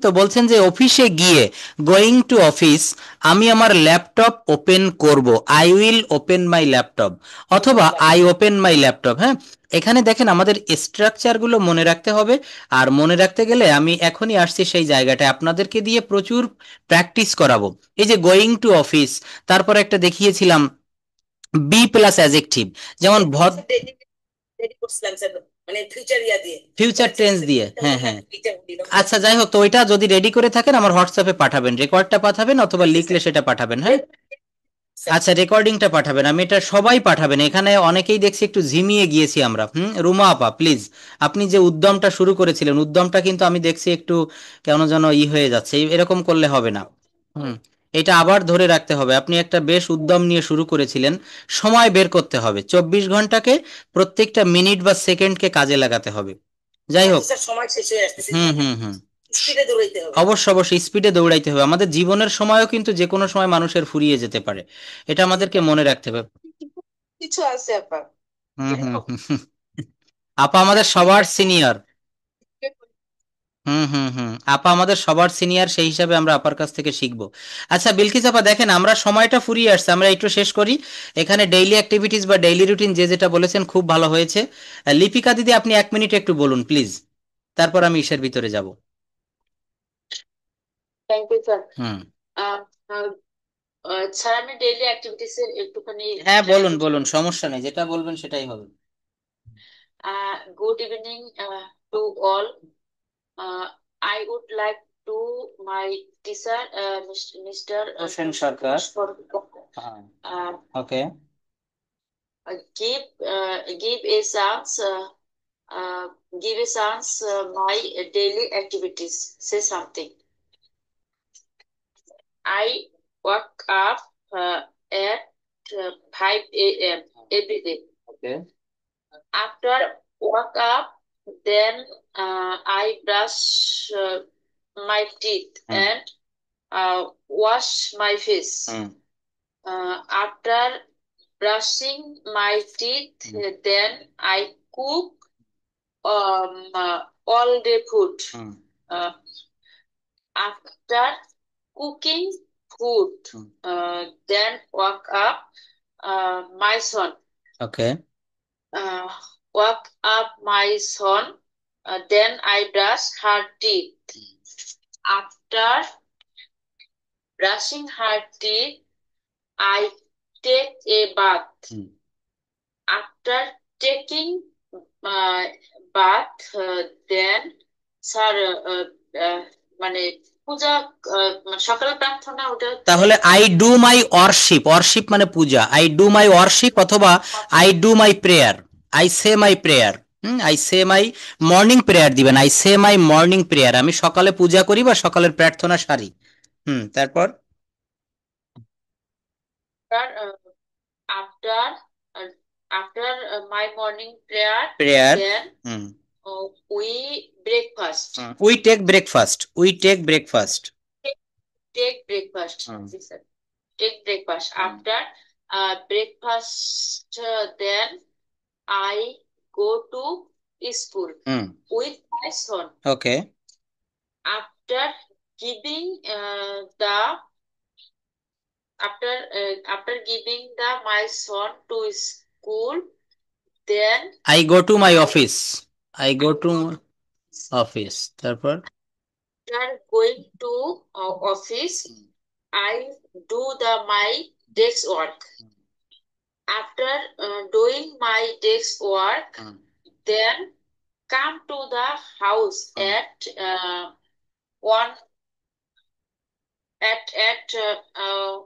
[SPEAKER 1] তো বলছেন যে অফিসে গিয়ে, গোয়িং টু অফিস, আমি আমার ল্যাপটপ ওপেন করব, I will open my laptop, অথবা আই ওপেন মাই ল্যাপটপ। হ্যাঁ, এখানে দেখেন আমাদের স্ট্রাকচারগুলো মনে রাখতে হবে। আর মনে রাখতে গেলে আমি এখনই আসছি সেই জায়গাটায়, আপনাদেরকে দিয়ে প্রচুর প্র্যাকটিস করাবো। এই যে গোয়িং টু অফিস, তারপর একটা দেখিয়েছিলাম বি প্লাস অ্যাজেক্টিভ, যেমন
[SPEAKER 2] মানে ফিউচার ইয়া দিয়ে,
[SPEAKER 1] ফিউচার টেন্স দিয়ে। হ্যাঁ হ্যাঁ, আচ্ছা যাই হোক, তো ওইটা যদি রেডি করে থাকেন আমার হোয়াটসঅ্যাপে পাঠাবেন, রেকর্ডটা পাঠাবেন অথবা লিখলে সেটা পাঠাবেন। হ্যাঁ, আচ্ছা রেকর্ডিংটা পাঠাবেন, আমি এটা সবাই পাঠাবেন। এখানে অনেকেই দেখছি একটু ঝিমিয়ে গিয়েছি আমরা। রুমা আপা প্লিজ, আপনি যে উদ্যমটা শুরু করেছিলেন, উদ্যমটা কিন্তু আমি দেখছি একটু কেন যেন হয়ে যাচ্ছে, এরকম করলে হবে না। হুম, এটা আবার ধরে রাখতে হবে। আপনি একটা বেশ উদ্যম নিয়ে শুরু করেছিলেন, সময় বের করতে হবে, 24 ঘন্টাকে প্রত্যেকটা মিনিট বা সেকেন্ডকে কাজে লাগাতে হবে। যাই হোক,
[SPEAKER 2] সময় শেষ হয়ে আসছে,
[SPEAKER 1] হুম,
[SPEAKER 2] স্পিডে দৌড়াইতে হবে।
[SPEAKER 1] অবশ্যই স্পিডে দৌড়াইতে হবে। আমাদের জীবনের সময়ও কিন্তু যে কোনো সময় মানুষের ফুরিয়ে যেতে পারে, এটা আমাদেরকে মনে রাখতে হবে।
[SPEAKER 2] কিছু আছে আপা।
[SPEAKER 1] হুম হুম হুম। আপা আমাদের সবার সিনিয়র। আপা আমাদের সবার সিনিয়র, সেই হিসাবে আমরা আপার কাছ থেকে শিখবো। আচ্ছা বিলকিস আপা, দেখেন আমরা সময়টা ফুরিয়ে আসছে, আমরা একটু শেষ করি। এখানে ডেইলি অ্যাক্টিভিটিস বা ডেইলি রুটিন যে যেটা বলেছেন খুব ভালো হয়েছে। লিপিকা দিদি আপনি 1 মিনিট একটু বলুন প্লিজ, তারপর আমি ইসের ভিতরে যাব।
[SPEAKER 2] Thank you sir.
[SPEAKER 1] Hmm,
[SPEAKER 2] sir আমি ডেইলি অ্যাক্টিভিটিস এর একটুখানি
[SPEAKER 1] হ্যাঁ বলুন বলুন, সমস্যা নেই, যেটা বলবেন সেটাই হবে।
[SPEAKER 2] Good evening to all. I would like to my teacher, Mr.
[SPEAKER 1] Hossain Sarkar. Okay,
[SPEAKER 2] give a chance, give a chance my daily activities. Say something. I wake up at 5 a.m. every day.
[SPEAKER 1] Okay,
[SPEAKER 2] After wake up, then I brush my teeth and wash my face. After brushing my teeth, then I cook all day food. Uh, After cooking food, then wake up my son.
[SPEAKER 1] Okay,
[SPEAKER 2] Wake up my son. Then I brush her teeth. After brushing her teeth, I take a bath. After taking bath, then sir মানে পূজা, সকালে প্রার্থনা ওটা।
[SPEAKER 1] তাহলে I do my worship, worship মানে পূজা, I do my worship অথবা I do my prayer, I say my prayer. I say my morning prayer দিবেন, I say my morning prayer, আমি সকালে পূজা করি বা সকালের প্রার্থনা সারি। তারপর
[SPEAKER 2] after after my morning prayer,
[SPEAKER 1] prayer,
[SPEAKER 2] then we breakfast.
[SPEAKER 1] We take breakfast, we take breakfast,
[SPEAKER 2] Take breakfast. Yes, sir. Take breakfast. After breakfast, then I go to school with my son.
[SPEAKER 1] Okay,
[SPEAKER 2] After giving the after giving the my son to school, then
[SPEAKER 1] I go to my office, I go to office, তারপর
[SPEAKER 2] after going to office, I do my desk work. After doing my desk work, then come to the house at 1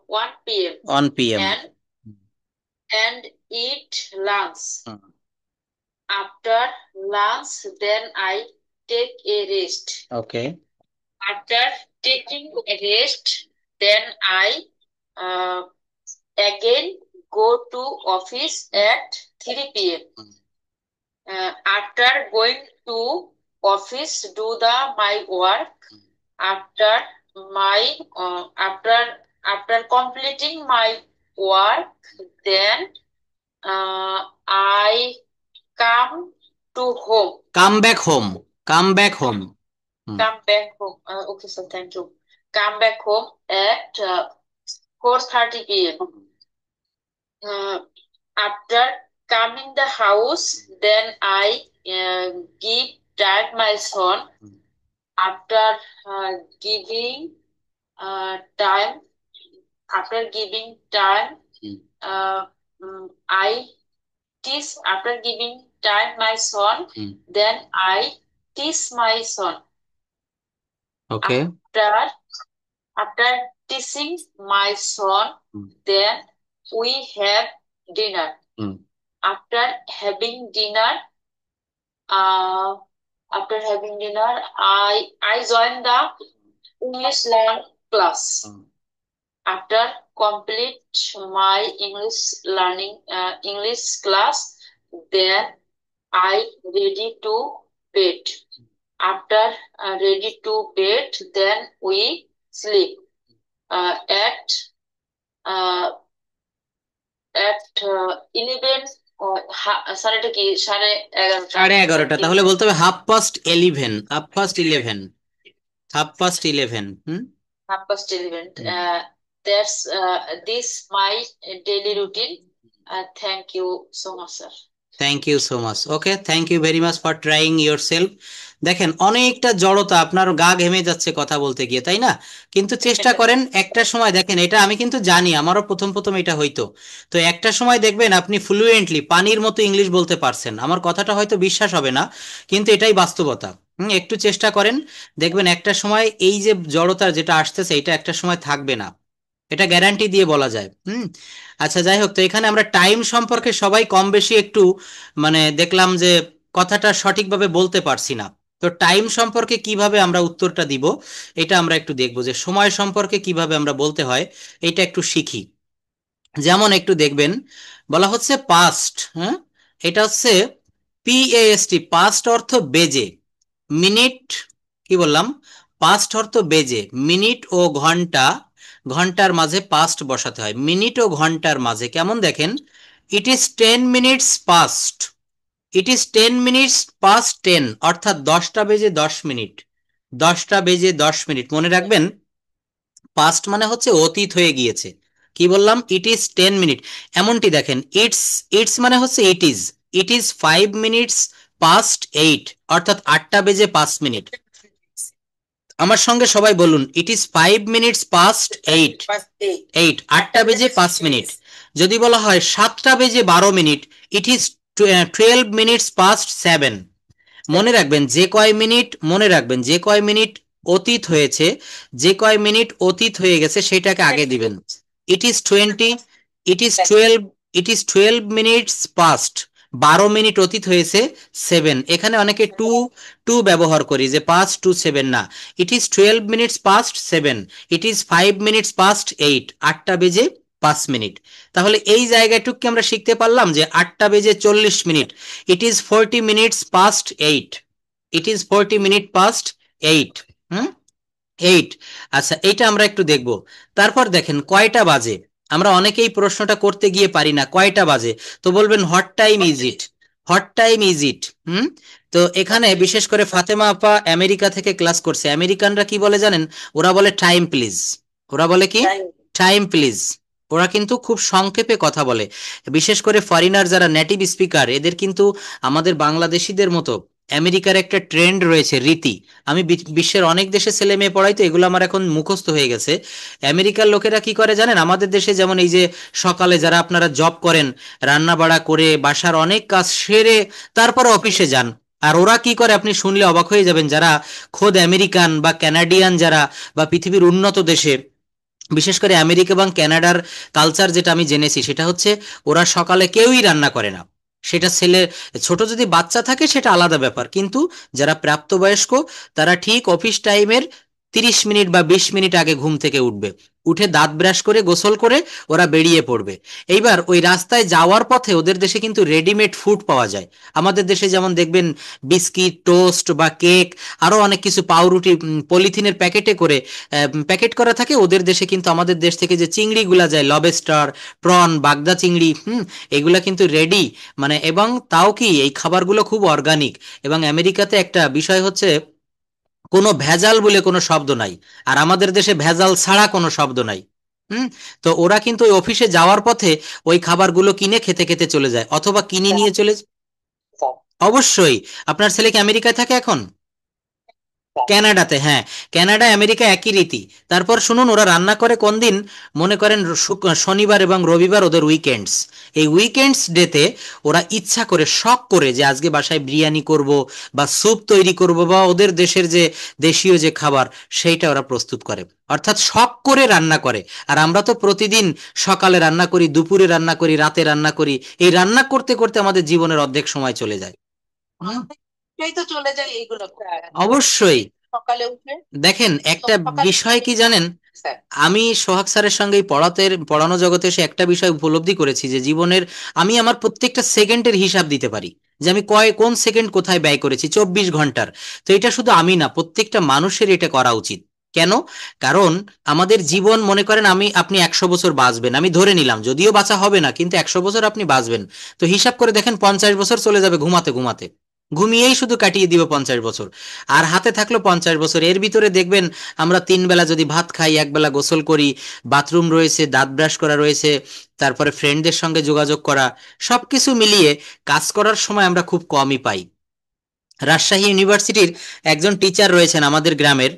[SPEAKER 2] 1 p.m.
[SPEAKER 1] 1 p.m.
[SPEAKER 2] and eat lunch. After lunch, then I take a rest.
[SPEAKER 1] Okay.
[SPEAKER 2] After taking a rest, then I again go to office at 3 p.m. After going to office, do my work. After After completing my work, then I come to home.
[SPEAKER 1] Come back home, come back home.
[SPEAKER 2] Come back home. Okay, sir, thank you. Come back home at 4:30 p.m. After coming the house, then I give dad my son. After giving time, after giving time, I teach. After giving time my son, then I teach my son.
[SPEAKER 1] Okay,
[SPEAKER 2] After teaching my son, then we have dinner. After having dinner, I join the English learn class. After complete my English class, then I ready to bed. After ready to bed, then we sleep. At 11, sir এটা কি 11:30?
[SPEAKER 1] 11:30, তাহলে বলতে হবে 11:30, 11:30, 11:30।
[SPEAKER 2] Half past 11. That's this my daily routine. Thank you so much, sir.
[SPEAKER 1] Thank you so much. Okay, thank you very much for trying yourself. দেখেন অনেকটা জড়তা, আপনার গা ঘেমে যাচ্ছে কথা বলতে গিয়ে, তাই না? কিন্তু চেষ্টা করেন, একটা সময় দেখেন, এটা আমি কিন্তু জানি, আমারও প্রথম প্রথম এটা হইতো। তো একটা সময় দেখবেন আপনি ফ্লুয়েন্টলি পানির মতো ইংলিশ বলতে পারছেন। আমার কথাটা হয়তো বিশ্বাস হবে না, কিন্তু এটাই বাস্তবতা। একটু চেষ্টা করেন, দেখবেন একটা সময় এই যে জড়তা যেটা আসতেছে এটা একটা সময় থাকবে না, এটা গ্যারান্টি দিয়ে বলা যায়। আচ্ছা, যাই হোক, তো এখানে আমরা টাইম সম্পর্কে সবাই কম বেশি একটু মানে দেখলাম যে কথাটা সঠিকভাবে বলতে পারছি না। তো টাইম সম্পর্কে কিভাবে আমরা উত্তরটা দিব এটা আমরা একটু দেখবো, যে সময় সম্পর্কে কিভাবে আমরা বলতে হয় এটা একটু শিখি। যেমন একটু দেখবেন, বলা হচ্ছে পাস্ট। হ্যাঁ, এটা হচ্ছে PAST, পাস্ট অর্থ বেজে। মিনিট, কি বললাম? পাস্ট অর্থ বেজে। মিনিট ও ঘন্টা, ঘন্টার মাঝে পাস্ট বসাতে হয়। মিনিট ও ঘন্টার মাঝে কেমন দেখেন, it is 10 minutes past, it is 10 minutes past 10, অর্থাৎ 10টা বেজে 10 মিনিট, 10টা বেজে 10 মিনিট। মনে রাখবেন, পাস্ট মানে হচ্ছে অতীত হয়ে গিয়েছে। কি বললাম? It is 10 minute. এমনটি দেখেন, ইটস, ইটস মানে হচ্ছে ইট ইজ 5 minutes past 8, অর্থাৎ 8টা বেজে 5 মিনিট। আমার সঙ্গে সবাই বলুন, ইট ইজ 5 minutes past 8, 8টা বেজে 5 মিনিট। যদি বলা হয় 7টা বেজে 12 minute, it is 12 minutes past 7। মনে রাখবেন যে কয় মিনিট, মনে রাখবেন যে কয় মিনিট অতীত হয়েছে, যে কয় মিনিট অতীত হয়ে গেছে সেটাকে আগে দিবেন। It is 20, it is 12, it is 12 minutes past, 12 minute অতীত হয়েছে 7। এখানে অনেকে টু টু ব্যবহার করি, যে পাস্ট টু 7 না, it is 12 minutes past 7, it is 5 minutes past 8, 8টা বেজে 5 মিনিট। তাহলে এই জায়গাটুকু আমরা শিখতে পারলাম যে 8টা বেজে 40 minute, it is 40 minutes past 8, it is 40 minutes past 8। 8। আচ্ছা, এইটা আমরা একটু দেখব। তারপর দেখেন কয়টা বাজে, আমরা অনেকেই প্রশ্নটা করতে গিয়ে পারি না, কয়টা বাজে? তো বলবেন what time is it, what time is it. তো এখানে বিশেষ করে ফাতেমা আপা আমেরিকা থেকে ক্লাস করছে, আমেরিকানরা কি বলে জানেন? ওরা বলে টাইম প্লিজ। ওরা বলে কি? Time please. ওরা কিন্তু খুব সংক্ষেপে কথা বলে। বিশেষ করে ফরেনার যারা নেটিভ স্পিকার, এদের কিন্তু আমাদের বাংলাদেশিদের মতো আমেরিকার একটা ট্রেন্ড রয়েছে, রীতি। আমি বিশ্বের অনেক দেশে ছেলে মেয়ে পড়াই, তো এগুলো আমার এখন মুখস্থ হয়ে গেছে। আমেরিকার লোকেরা কি করে জানেন? আমাদের দেশে যেমন এই যে সকালে যারা আপনারা জব করেন, রান্না বাড়া করে বাসার অনেক কাজ সেরে তারপরে অফিসে যান, আর ওরা কি করে আপনি শুনলে অবাক হয়ে যাবেন, যারা খোদ আমেরিকান বা কানাডিয়ান যারা, বা পৃথিবীর উন্নত দেশে, বিশেষ করে আমেরিকা এবং কানাডার কালচার যেটা আমি জেনেছি সেটা হচ্ছে ওরা সকালে কেউই রান্না করে না। সেটা ছেলে, ছোট যদি বাচ্চা থাকে সেটা আলাদা ব্যাপার, কিন্তু যারা প্রাপ্তবয়স্ক তারা ঠিক অফিস টাইমের 30 মিনিট বা 20 মিনিট আগে ঘুম থেকে উঠবে, উঠে দাঁত ব্রাশ করে গোসল করে ওরা বেরিয়ে পড়বে। এইবার ওই রাস্তায় যাওয়ার পথে ওদের দেশে কিন্তু রেডিমেড ফুড পাওয়া যায়। আমাদের দেশে যেমন দেখবেন বিস্কিট, টোস্ট বা কেক, আরো অনেক কিছু, পাউরুটি পলিথিনের প্যাকেটে করে প্যাকেট করা থাকে। ওদের দেশে কিন্তু আমাদের দেশ থেকে যে চিংড়িগুলা যায়, লবেস্টার, প্রন, বাগদা চিংড়ি, এগুলা কিন্তু রেডি, মানে, এবং তাও কি এই খাবারগুলো খুব অর্গানিক। এবং আমেরিকাতে একটা বিষয় হচ্ছে, কোনো ভেজাল বলে কোনো শব্দ নাই, আর আমাদের দেশে ভেজাল ছাড়া কোনো শব্দ নাই। হুম। তো ওরা কিন্তু ওই অফিসে যাওয়ার পথে ওই খাবারগুলো কিনে খেতে খেতে চলে যায়, অথবা কিনে নিয়ে চলে। অবশ্যই। আপনার ছেলে কি আমেরিকায় থাকে এখন? কানাডাতে, হ্যাঁ। কানাডা আমেরিকা একই রীতি। তারপর শুনুন, ওরা রান্না করে কোন দিন, মনে করেন শনিবার এবং রবিবার ওদের উইকেন্ডস। এই উইকেন্ডস ডেতে ওরা ইচ্ছা করে, শখ করে, যে আজকে বাসায় বিরিয়ানি করব বা স্যুপ তৈরি করব বা ওদের দেশের যে দেশীয় যে খাবার সেইটা ওরা প্রস্তুত করে, অর্থাৎ শখ করে রান্না করে। আর আমরা তো প্রতিদিন সকালে রান্না করি, দুপুরে রান্না করি, রাতে রান্না করি। এই রান্না করতে করতে আমাদের জীবনের অর্ধেক সময় চলে যায়। হুম।
[SPEAKER 2] এই তো চলে যায় এইগুলো।
[SPEAKER 1] অবশ্যই।
[SPEAKER 2] সকালে উঠে
[SPEAKER 1] দেখেন, একটা
[SPEAKER 2] সকালে
[SPEAKER 1] বিষয় কি জানেন,
[SPEAKER 2] স্যার,
[SPEAKER 1] আমি সোহাগ স্যারের সঙ্গে এই পড়ানো জগতে এসে একটা বিষয় উপলব্ধি করেছি, যে জীবনের আমি আমার প্রত্যেকটা সেকেন্ডের হিসাব দিতে পারি, যে আমি কোন সেকেন্ড কোথায় ব্যয় করেছি 24 ঘন্টার। তো এটা শুধু আমি না, প্রত্যেকটা মানুষের এটা করা উচিত। কেন? কারণ আমাদের জীবন, মনে করেন আপনি 100 বছর বাঁচবেন, আমি ধরে নিলাম, যদিও বাঁচা হবে না, কিন্তু 100 বছর আপনি বাঁচবেন। তো হিসাব করে দেখেন, 50 বছর চলে যাবে ঘুমাতে ঘুমাতে, ঘুমিয়েই শুধু কাটিয়ে দিব 50 বছর। আর হাতে থাকলো 50 বছর। এর ভিতরে দেখবেন আমরা 3 বেলা যদি ভাত খাই, একবেলা গোসল করি, বাথরুম রয়েছে, দাঁত ব্রাশ করা রয়েছে, তারপরে ফ্রেন্ডদের সঙ্গে যোগাযোগ করা, সবকিছু মিলিয়ে কাজ করার সময় আমরা খুব কমই পাই। রাজশাহী ইউনিভার্সিটির একজন টিচার রয়েছেন আমাদের গ্রামের,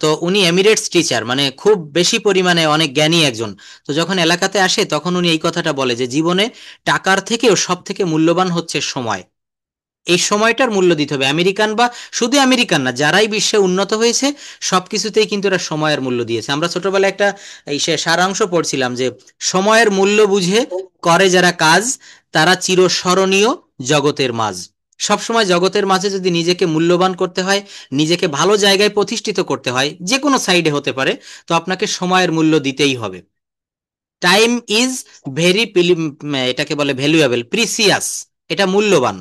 [SPEAKER 1] তো উনি এমিরেটস টিচার, মানে খুব বেশি পরিমাণে অনেক জ্ঞানী একজন। তো যখন এলাকাতে আসে তখন উনি এই কথাটা বলে, যে জীবনে টাকার থেকেও সব থেকে মূল্যবান হচ্ছে সময়। এই সময়টার মূল্য দিতে হবে। আমেরিকান, বা শুধু আমেরিকান না, যারাই বিশ্বে উন্নত হয়েছে সবকিছুতেই কিন্তু এরা সময়ের মূল্য দিয়েছে। আমরা ছোটবেলায় একটা সারাংশ পড়ছিলাম, যে সময়ের মূল্য বুঝে করে যারা কাজ, তারা চিরস্মরণীয় জগতের মাঝ। সবসময় জগতের মাঝে যদি নিজেকে মূল্যবান করতে হয়, নিজেকে ভালো জায়গায় প্রতিষ্ঠিত করতে হয়, যে কোনো সাইডে হতে পারে, তো আপনাকে সময়ের মূল্য দিতেই হবে। টাইম ইজ ভেরি, এটাকে বলে ভ্যালুয়েবল, প্রিসিয়াস, এটা মূল্যবান,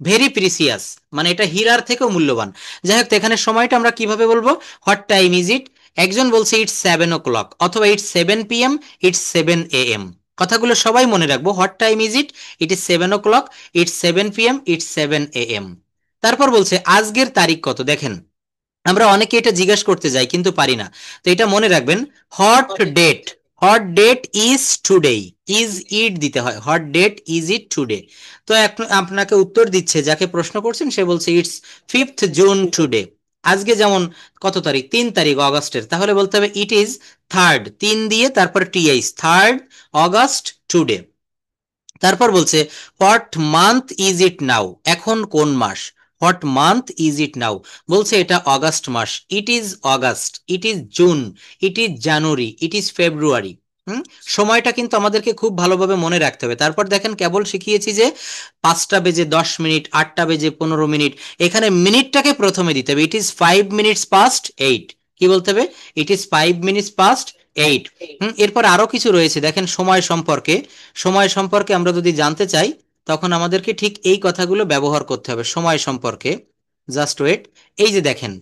[SPEAKER 1] ভেরি প্রিসিয়াস, মানে এটা হীরার থেকেও মূল্যবান। যাই হোক, তো এখানে সময়টা আমরা কিভাবে বলবো? What time is it? একজন বলছে ইটস 7 o'clock, অথবা ইটস 7 p.m., ইটস 7 a.m. কথাগুলো সবাই মনে রাখবো। What time is it? It is 7 o'clock, it's 7 p.m., it's 7 a.m. তারপর বলছে আজকের তারিখ কত। দেখেন, আমরা অনেকে এটা জিজ্ঞাসা করতে যাই কিন্তু পারি না। তো এটা মনে রাখবেন, what date, what date is today, is it দিতে হয়, what date is it today. তো আপনাকে উত্তর দিচ্ছে, যাকে প্রশ্ন করছেন সে বলছে ইটস 5th June টুডে। আজকে যেমন কত তারিখ? 3 তারিখ অগস্টের, তাহলে বলতে হবে ইট ইজ 3rd, 3 দিয়ে তারপরে টিএইচ, 3rd August টুডে। তারপর বলছে what month is it now, এখন কোন মাস? What month is it now, বলছে এটা অগাস্ট মাস, it is August, it is June, it is January, it is February. সময়টা কিন্তু আমাদেরকে খুব ভালোভাবে মনে রাখতে হবে। তারপর দেখেন, কেবল শিখিয়েছি যে 5টা বেজে 10 মিনিট, 8টা বেজে 15 মিনিট, এখানে মিনিটটাকে প্রথমে দিতে হবে। ইট ইজ 5 minutes past 8, কি বলতে হবে? It is 5 minutes past 8। এরপর আরো কিছু রয়েছে, দেখেন সময় সম্পর্কে। সময় সম্পর্কে আমরা যদি জানতে চাই, তখন আমাদেরকে ঠিক এই কথাগুলো ব্যবহার করতে হবে সময় সম্পর্কে। Just wait. এই যে দেখেন,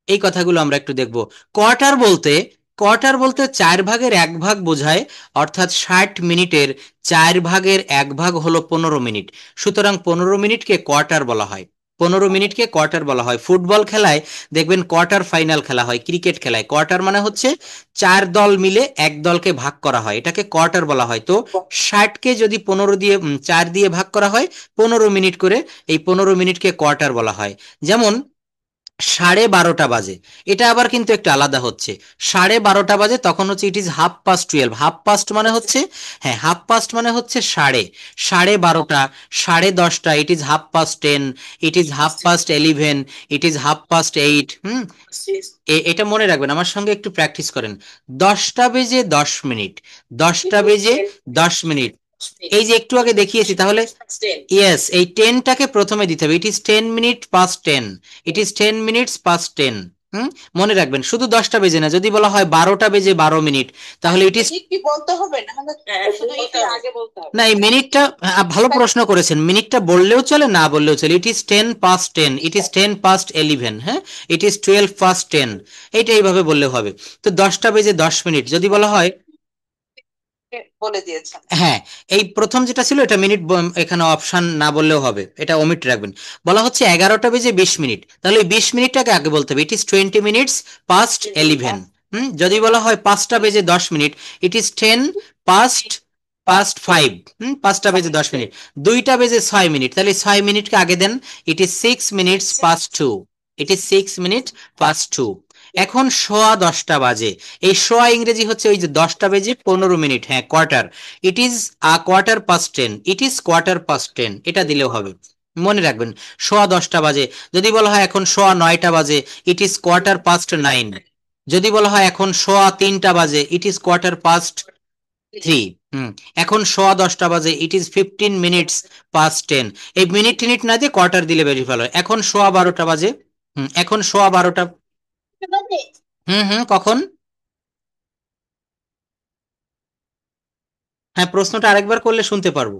[SPEAKER 1] এই কথাগুলো আমরা একটু দেখব। কোয়ার্টার বলতে, কোয়ার্টার বলতে 4/1 বোঝায়, অর্থাৎ 60 মিনিটের 4/1 হলো 15 মিনিট। সুতরাং 15 মিনিটকে কোয়ার্টার বলা হয়, 15 মিনিটকে কোয়ার্টার বলা হয়। ফুটবল খেলায় দেখবেন কোয়ার্টার ফাইনাল খেলা হয়, ক্রিকেট খেলায় কোয়ার্টার মানে হচ্ছে 4 দল মিলে এক দলকে ভাগ করা হয়, এটাকে কোয়ার্টার বলা হয়। তো 60কে যদি 15 দিয়ে 4 দিয়ে ভাগ করা হয় 15 মিনিট করে, এই 15 মিনিটকে কোয়ার্টার বলা হয়। যেমন 12:30 বাজে, এটা আবার কিন্তু একটু আলাদা হচ্ছে। 12:30 বাজে, তখন হচ্ছে ইট ইজ 12:30। হাফ পাস্ট মানে হচ্ছে, হ্যাঁ, হাফ পাস্ট মানে হচ্ছে সাড়ে, 12:30, 10:30, it is 10:30, it is 11:30, it is 8:30। এটা মনে রাখবেন, আমার সঙ্গে একটু প্র্যাকটিস করেন। 10টা বেজে 10 মিনিট, 10টা বেজে 10 মিনিট, এই যে একটু আগে দেখিয়েছি, তাহলে ইয়েস, এই 10টাকে প্রথমে দিতে হবে। It is 10 minutes past 10, it is 10 minutes past 10। মনে রাখবেন শুধু 10টা বেজে না, যদি বলা হয় 12টা বেজে 12 মিনিট, তাহলে ইট ইজ
[SPEAKER 3] কি বলতে হবে না, শুধু এটা আগে বলতে হবে।
[SPEAKER 1] না, এই মিনিটটা ভালো প্রশ্ন করেছেন, মিনিটটা বললেও চলে না বললেও চলে। It is 10 past 10, it is 10 past 11, হ্যাঁ, ইট ইজ 12 past 10, এইটা এইভাবে বললে হবে। তো 10টা বেজে 10 মিনিট যদি বলা হয়,
[SPEAKER 3] বলে দিয়েছেন।
[SPEAKER 1] হ্যাঁ, এই প্রথম যেটা ছিল এটা মিনিট, এখানে অপশন না বললেও হবে, এটা ওমিট রাখবেন। বলা হচ্ছে 11টা বেজে 20 মিনিট, তাহলে এই 20 মিনিটটাকে আগে বলতে হবে, ইট ইজ 20 minutes past 11। যদি বলা হয় 5টা বেজে 10 মিনিট, ইট ইজ 10 past 5। 5টা বেজে 10 মিনিট। 2টা বেজে 6 মিনিট, তাহলে 6 মিনিটকে আগে দেন, it is 6 minutes past 2, it is 6 minutes past 2। এখন সোয়া 10টা বাজে, এই সোয়া ইংরেজি হচ্ছে ওই যে 10টা বেজে 15 মিনিট, হ্যাঁ, quarter. It is a quarter past 10, it is quarter past 10, এটা দিলেও হবে। মনে রাখবেন সোয়া 10টা বাজে। যদি বলা হয় এখন সোয়া 9টা বাজে, ইট ইজ quarter past 9। যদি বলা হয় এখন সোয়া 3টা বাজে, ইট ইজ quarter past 3। এখন সোয়া 10টা বাজে, ইট ইজ 15 minutes past 10। এই মিনিট টিনিট না দিয়ে কোয়ার্টার দিলে বেশি ভালো হয়। এখন সোয়া 12টা বাজে, এখন সোয়া 12টা। কখন? হ্যাঁ, প্রশ্নটা আরেকবার করলে শুনতে পারবো।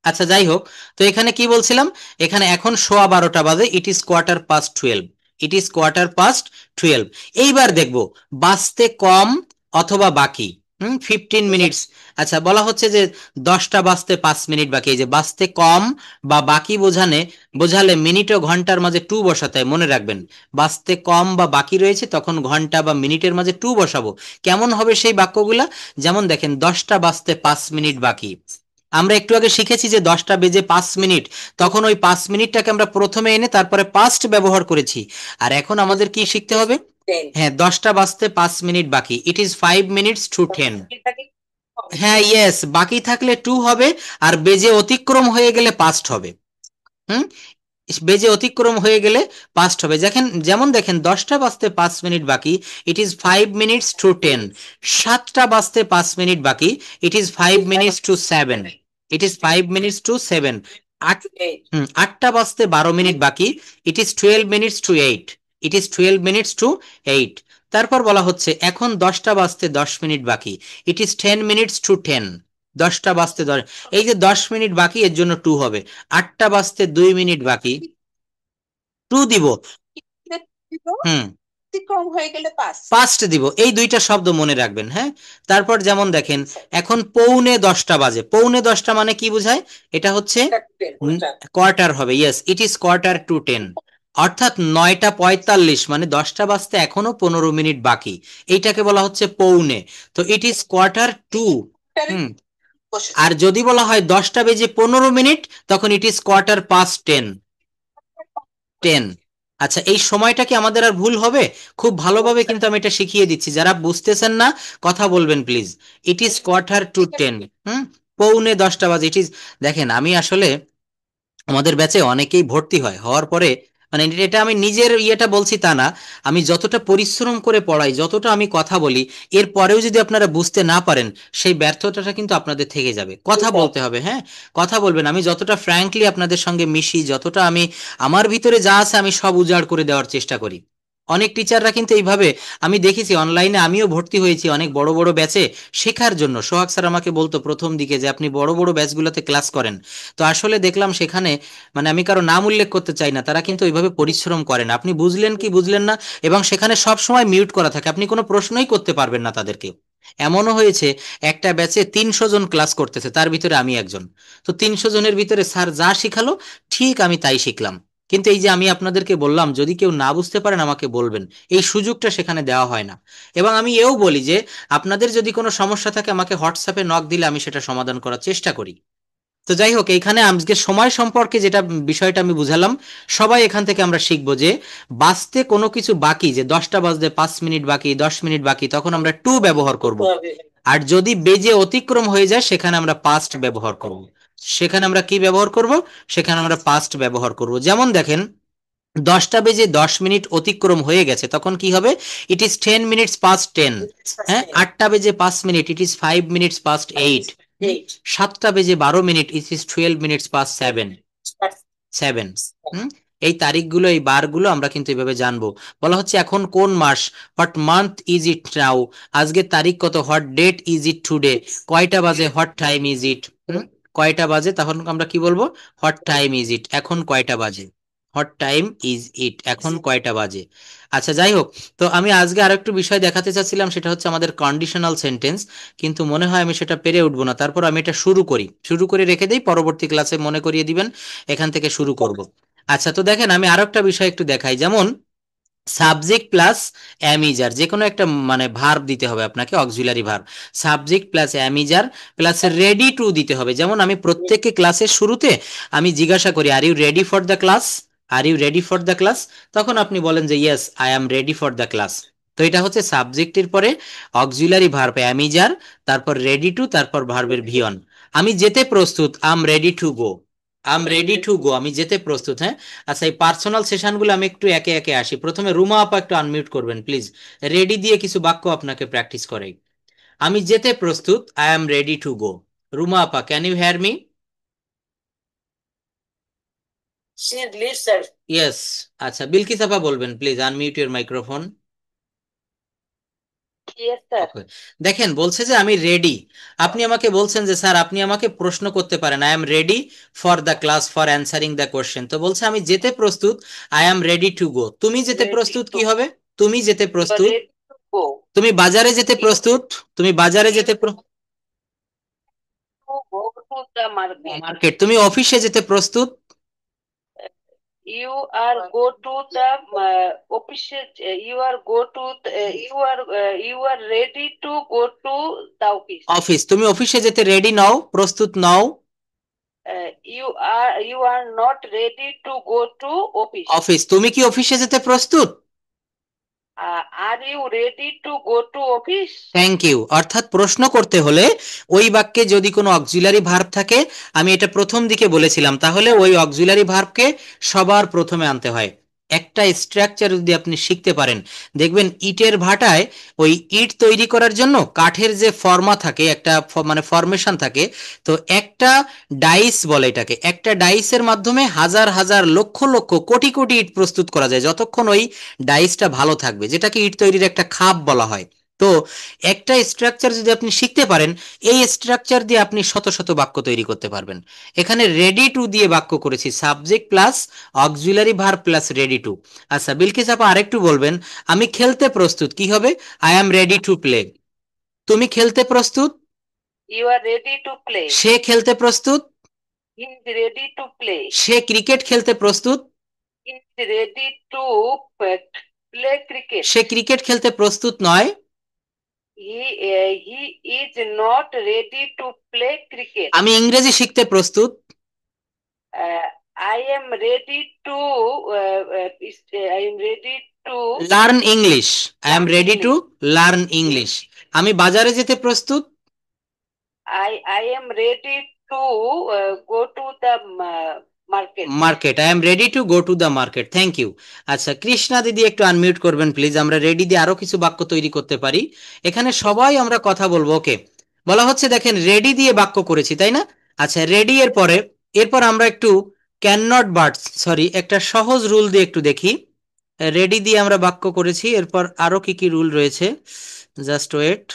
[SPEAKER 1] আচ্ছা, যাই হোক, তো এখানে কি বলছিলাম, এখানে এখন সোয়া 12টা বাজে, it is quarter past 12, it is quarter past 12। এইবার দেখবো বাজতে কম অথবা বাকি। 15 মিনিটস। আচ্ছা, বলা হচ্ছে যে 10টা বাজতে 5 মিনিট বাকি, এই যে বাজতে কম বা বাকি বোঝালে মিনিট ও ঘন্টার মাঝে টু বসাতে হয়, মনে রাখবেন। বাজতে কম বা বাকি রয়েছে তখন ঘন্টা বা মিনিটের মাঝে টু বসাবো। কেমন হবে সেই বাক্যগুলা? যেমন দেখেন 10টা বাজতে 5 মিনিট বাকি, আমরা একটু আগে শিখেছি যে 10টা বেজে 5 মিনিট, তখন ওই 5 মিনিটটাকে আমরা প্রথমে এনে তারপরে পাস্ট ব্যবহার করেছি। আর এখন আমাদের কি শিখতে হবে? হ্যাঁ, 10টা বাজতে 5 মিনিট বাকি, ইট ইজ 5 minutes to 10। হ্যাঁ, ইয়েস, বাকি থাকলে টু হবে, আর বেজে অতিক্রম হয়ে গেলে পাস্ট হবে। হুম বেজে অতিক্রম হয়ে গেলে পাস্ট হবে। যেমন দেখেন 10টা বাজতে 5 মিনিট বাকি, ইট ইজ 5 minutes to 10। 7টা বাজতে 5 মিনিট বাকি, it is 5 minutes to 7, it is 5 minutes to 7। 8টা বাজতে 12 মিনিট বাকি, it is 12 minutes to 8, it is 12 minutes to 8। তারপর বলা হচ্ছে এখন 10টা বাজতে 10 মিনিট বাকি, ইট ইজ 10 minutes to 10। 10টা বাজতে 10, এই যে 10 মিনিট বাকি এর জন্য টু হবে। 8টা বাজতে 2 মিনিট বাকি, টু দিব। হুম
[SPEAKER 3] অতিক্রম হয়ে গেলে
[SPEAKER 1] পাস্ট দিব। এই দুইটা শব্দ মনে রাখবেন, হ্যাঁ। তারপর যেমন দেখেন এখন পৌনে 10টা বাজে, পৌনে 10টা মানে কি বোঝায়? এটা হচ্ছে কোয়ার্টার হবে, yes, it is quarter to 10। অর্থাৎ 9টা 45, মানে 10টা বাজতে এখনো 15 মিনিট বাকি, এইটাকে বলা হচ্ছে পৌনে। তো ইট ইজ quarter to। হুম আর যদি বলা হয় 10টা বেজে 15 মিনিট, তখন ইট ইজ quarter past 10। 10। আচ্ছা, এই সময়টা কি আমাদের আর ভুল হবে? খুব ভালোভাবে কিন্তু আমি এটা শিখিয়ে দিচ্ছি, যারা বুঝতেছেন না কথা বলবেন please. It is quarter to 10। পৌনে 10টা বাজে, ইট ইজ। দেখেন আমি আসলে আমাদের ব্যাচে অনেকেই ভর্তি হয়, হওয়ার পরে মানে এটা আমি নিজের ইয়েটা বলছি তা না, আমি যতটা পরিশ্রম করে পড়াই, যতটা আমি কথা বলি, এর পরেও যদি আপনারা বুঝতে না পারেন, সেই ব্যর্থতাটা কিন্তু আপনাদের থেকে যাবে। কথা বলতে হবে, হ্যাঁ, কথা বলবেন। আমি যতটা ফ্র্যাঙ্কলি আপনাদের সঙ্গে মিশি, যতটা আমি আমার ভিতরে যা আছে আমি সব উজাড় করে দেওয়ার চেষ্টা করি। অনেক টিচাররা কিন্তু এইভাবে আমি দেখেছি, অনলাইনে আমিও ভর্তি হয়েছি অনেক বড় বড় ব্যাচে শেখার জন্য। সোহাগ স্যার আমাকে বলতো প্রথম দিকে যে আপনি বড় বড় ব্যাচগুলোতে ক্লাস করেন, তো আসলে দেখলাম সেখানে, মানে আমি কারো নাম উল্লেখ করতে চাই না, তারা কিন্তু ওইভাবে পরিশ্রম করে না। আপনি বুঝলেন কি বুঝলেন না, এবং সেখানে সব সময় মিউট করা থাকে, আপনি কোনো প্রশ্নই করতে পারবেন না তাদেরকে। এমনও হয়েছে একটা ব্যাচে 300 জন ক্লাস করতেছে, তার ভিতরে আমি একজন। তো 300 জনের ভিতরে স্যার যা শিখালো ঠিক আমি তাই শিখলাম। কিন্তু এই যে আমি আপনাদেরকে বললাম যদি কেউ না বুঝতে পারেন আমাকে বলবেন, এই সুযোগটা সেখানে দেওয়া হয় না। এবং আমি এও বলি যে আপনাদের যদি কোনো সমস্যা থাকে আমাকে হোয়াটসঅ্যাপে নক দিলে আমি সেটা সমাধান করার চেষ্টা করি। তো যাই হোক, এইখানে আজকে সময় সম্পর্কে যেটা বিষয়টা আমি বুঝালাম, সবাই এখান থেকে আমরা শিখবো যে বাঁচতে কোনো কিছু বাকি, যে 10টা বাজতে 5 মিনিট বাকি, 10 মিনিট বাকি, তখন আমরা টু ব্যবহার করব। আর যদি বেজে অতিক্রম হয়ে যায় সেখানে আমরা পাস্ট ব্যবহার করব। সেখানে আমরা কি ব্যবহার করব? সেখানে আমরা পাস্ট ব্যবহার করব। যেমন দেখেন 10টা বেজে 10 মিনিট অতিক্রম হয়ে গেছে, তখন কি হবে? It is 10 minutes past 10। হ্যাঁ, 8টা বেজে 5 minute, it is 5 minutes past 8। 7টা বেজে 12 minute, it is 12 minutes past 7। 7। এই তারিখগুলো, এই বারগুলো আমরা কিন্তু এইভাবে জানবো। বলা হচ্ছে এখন কোন মাস, what month is it now, আজকের তারিখ কত, what date is it today, কয়টা বাজে, হোয়াট টাইম ইজ ইট, কয়টা বাজে, তখন আমরা কি বলবো, হোয়াট টাইম ইজ ইট, এখন কয়টা বাজে, হোয়াট টাইম ইজ ইট, এখন কয়টা বাজে। আচ্ছা যাই হোক, তো আমি আজকে আরেকটু বিষয় দেখাতে চাচ্ছিলাম, সেটা হচ্ছে আমাদের কন্ডিশনাল সেন্টেন্স, কিন্তু মনে হয় আমি সেটা পেরে উঠবো না, তারপর আমি এটা শুরু করে রেখে দিই, পরবর্তী ক্লাসে মনে করিয়ে দিবেন, এখান থেকে শুরু করব। আচ্ছা তো দেখেন, আমি আরো একটা বিষয় একটু দেখাই, যেমন সাবজেক্ট প্লাস অ্যামিজার, যে কোনো একটা মানে ভার্ব দিতে হবে আপনাকে, auxiliary verb, subject plus am is are plus ready to দিতে হবে। যেমন আমি প্রত্যেককে ক্লাসের শুরুতে আমি জিজ্ঞাসা করি, are you ready for the class, are you ready for the class, তখন আপনি বলেন যে yes I am ready for the class. তো এটা হচ্ছে সাবজেক্টের পরে অক্সিলারি ভার্ব অ্যামিজার, তারপর রেডি টু, তারপর ভার্বের ভিয়ন। আমি যেতে প্রস্তুত, I am ready to go, I am ready to go, আমি যেতে প্রস্তুত, হ্যাঁ। আচ্ছা এই পার্সোনাল সেশনগুলো আমি একটু একে একে আসি, প্রথমে রুমা আপা একটু আনমিউট করবেন প্লিজ, রেডি দিয়ে কিছু বাক্য আপনাকে প্র্যাকটিস করাই। আমি যেতে প্রস্তুত, I am ready to go. Ruma আপা, can you hear me? Yes. আচ্ছা বিলকিস আপা বলবেন please, unmute your microphone.
[SPEAKER 2] Yes, sir.
[SPEAKER 1] দেখেন বলছে যে আমি রেডি, আপনি আমাকে বলছেন যে স্যার আপনি আমাকে প্রশ্ন করতে পারেন, I am ready for the class for answering the question, তো বলছে আমি যেতে প্রস্তুত, আই এম রেডি টু গো। তুমি যেতে
[SPEAKER 2] Ready
[SPEAKER 1] প্রস্তুত
[SPEAKER 2] to
[SPEAKER 1] কি হবে? তুমি যেতে প্রস্তুত,
[SPEAKER 2] ready to go
[SPEAKER 1] তুমি বাজারে যেতে প্রস্তুত, তুমি বাজারে যেতে
[SPEAKER 2] to go to the market.
[SPEAKER 1] Market, তুমি অফিসে যেতে প্রস্তুত,
[SPEAKER 2] You are go to the office. You are go to you are ready to go to the office.
[SPEAKER 1] Office, তুমি অফিসে যেতে রেডি নও, প্রস্তুত নও,
[SPEAKER 2] You are not ready to go to office.
[SPEAKER 1] Office, তুমি কি অফিসে যেতে প্রস্তুত?
[SPEAKER 2] Are you ready to go to office?
[SPEAKER 1] Thank you. অর্থাৎ প্রশ্ন করতে হলে ওই বাক্যে যদি কোনো অক্সিলারি ভার্ব থাকে, আমি এটা প্রথম দিকে বলেছিলাম, তাহলে ওই অক্সিলারি ভার্বকে সবার প্রথমে আনতে হয়। একটা স্ট্রাকচার যদি আপনি শিখতে পারেন, দেখবেন ইটের ভাটায় ওই ইট তৈরি করার জন্য কাঠের যে ফর্মা থাকে, একটা মানে ফরমেশন থাকে, তো একটা ডাইস বলে এটাকে, একটা ডাইসের মাধ্যমে হাজার হাজার লক্ষ লক্ষ কোটি কোটি ইট প্রস্তুত করা যায়, যতক্ষণ ওই ডাইসটা ভালো থাকবে, যেটাকে ইট তৈরির একটা খাপ বলা হয়। তো একটা স্ট্রাকচার যদি আপনি শিখতে পারেন, এই স্ট্রাকচার দিয়ে আপনি শত শত বাক্য তৈরি করতে পারবেন। এখানে রেডি টু দিয়ে বাক্য করেছি, subject plus auxiliary verb plus ready to. আচ্ছা বিলকিস আপা আরেকটু বলবেন, আমি খেলতে প্রস্তুত কি হবে? I am ready to play. তুমি খেলতে প্রস্তুত,
[SPEAKER 2] You are ready to play.
[SPEAKER 1] সে খেলতে প্রস্তুত,
[SPEAKER 2] He is ready to play.
[SPEAKER 1] Say cricket খেলতে প্রস্তুত,
[SPEAKER 2] He is ready to play cricket.
[SPEAKER 1] Say cricket খেলতে প্রস্তুত নয়,
[SPEAKER 2] He is not ready to play cricket.
[SPEAKER 1] আমি ইংরেজি শিখতে প্রস্তুত,
[SPEAKER 2] I am ready to I am ready to
[SPEAKER 1] learn English, I am ready to learn English. আমি বাজারে যেতে প্রস্তুত,
[SPEAKER 2] I am ready to go to the market.
[SPEAKER 1] Market, I am ready to go to the market. Thank you. আচ্ছা কৃষ্ণা দিদি একটু unmute করবেন please, আমরা ready দিয়ে আরো কিছু বাক্য তৈরি করতে পারি, এখানে সবাই আমরা কথা বলবো, ওকে। বলা হচ্ছে দেখেন রেডি দিয়ে বাক্য করেছি তাই না? আচ্ছা রেডি এর পরে, এরপর আমরা একটু ক্যান নট বাট, সরি একটা সহজ রুল দিয়ে একটু দেখি। রেডি দিয়ে আমরা বাক্য করেছি, এরপর আরো কি কি রুল রয়েছে, জাস্ট ওয়েট।